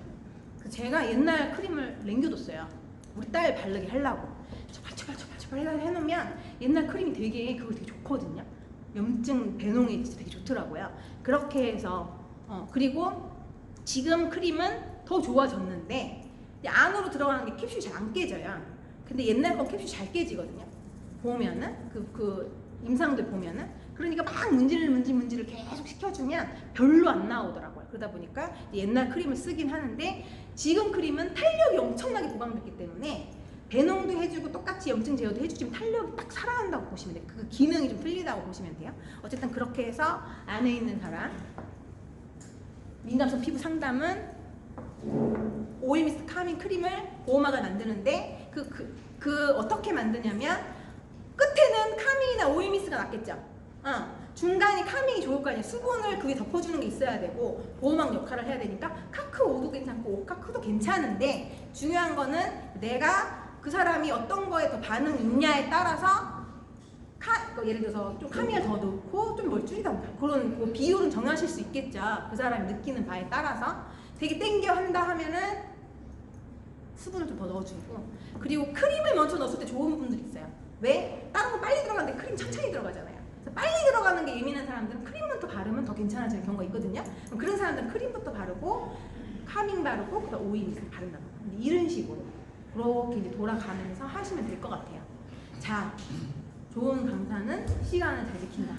[SPEAKER 1] 제가 옛날 크림을 남겨뒀어요. 우리 딸 바르게 하려고. 처발 해놓으면 옛날 크림이 되게 그거 되게 좋거든요. 염증 배농에 진짜 되게 좋더라고요. 그렇게 해서 그리고 지금 크림은 더 좋아졌는데 안으로 들어가는 게 캡슐이 잘 안 깨져요. 근데 옛날 건 캡슐이 잘 깨지거든요. 보면은 그 임상들 보면은 그러니까 막 문지를 계속 시켜주면 별로 안 나오더라고요. 그러다 보니까 옛날 크림을 쓰긴 하는데 지금 크림은 탄력이 엄청나게 보강됐기 때문에 배농도 해주고 똑같이 염증 제어도 해주지만 탄력이 딱 살아난다고 보시면 돼요. 그 기능이 좀 틀리다고 보시면 돼요. 어쨌든 그렇게 해서 안에 있는 사람 민감성 피부 상담은 오일 미스트 카밍 크림을 보호막을 만드는데 어떻게 만드냐면 끝에는 카밍이나 오일 미스트가 낫겠죠. 중간이 카밍이 좋을 거 아니에요. 수분을 그게 덮어주는 게 있어야 되고 보호막 역할을 해야 되니까 카크5도 괜찮고 오카크도 괜찮은데 중요한 거는 내가 그 사람이 어떤 거에 더 반응이 있냐에 따라서 예를 들어서 좀 카밍을 더 넣고 좀 뭘 줄이던가 그런 뭐 비율은 정하실 수 있겠죠. 그 사람이 느끼는 바에 따라서 되게 땡겨 한다 하면은 수분을 좀 더 넣어주고 그리고 크림을 먼저 넣었을 때 좋은 분들이 있어요. 왜? 다른 거 빨리 들어가는데 크림 천천히 들어가잖아요. 빨리 들어가는 게 예민한 사람들은 크림부터 바르면 더 괜찮아지는 경우가 있거든요. 그럼 그런 사람들은 크림부터 바르고 카밍 바르고 그다음 오일 미스트 바른다고. 이런 식으로 그렇게 이제 돌아가면서 하시면 될 것 같아요. 자, 좋은 강사는 시간을 잘 지킨다.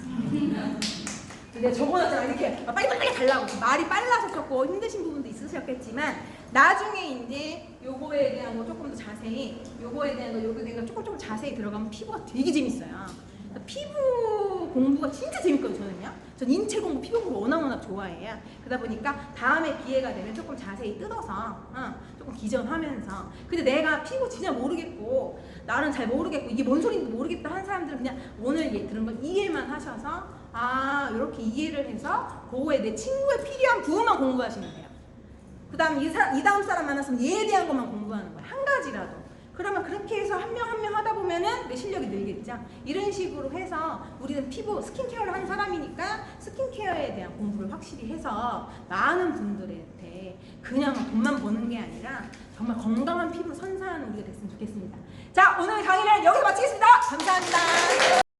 [SPEAKER 1] 근데 저번에 이렇게 빨리 달라고 말이 빨라서 조금 힘드신 부분도 있으셨겠지만 나중에 이제 요거에 대한 거 조금 더 자세히 요거에 대한 거 조금 자세히 들어가면 피부가 되게 재밌어요. 피부 공부가 진짜 재밌거든요. 저는요. 전 인체 공부, 피부 공부 워낙 좋아해요. 그러다 보니까 다음에 기회가 되면 조금 자세히 뜯어서 조금 기전하면서 근데 내가 피부 진짜 모르겠고 나는 잘 모르겠고 이게 뭔 소리인지 모르겠다 하는 사람들은 그냥 오늘 들은 거 이해만 하셔서 이렇게 이해를 해서 그거에 내 친구에 필요한 부분만 공부하시면 돼요. 그 다음 이 다음 사람 만났으면 얘에 대한 것만 공부하는 거예요. 한 가지라도. 그러면 그렇게 해서 한 명 하다 보면은 내 실력이 늘겠죠. 이런 식으로 해서 우리는 피부 스킨케어를 하는 사람이니까 스킨케어에 대한 공부를 확실히 해서 많은 분들한테 그냥 돈만 버는 게 아니라 정말 건강한 피부 선사하는 우리가 됐으면 좋겠습니다. 자, 오늘 강의를 여기서 마치겠습니다. 감사합니다.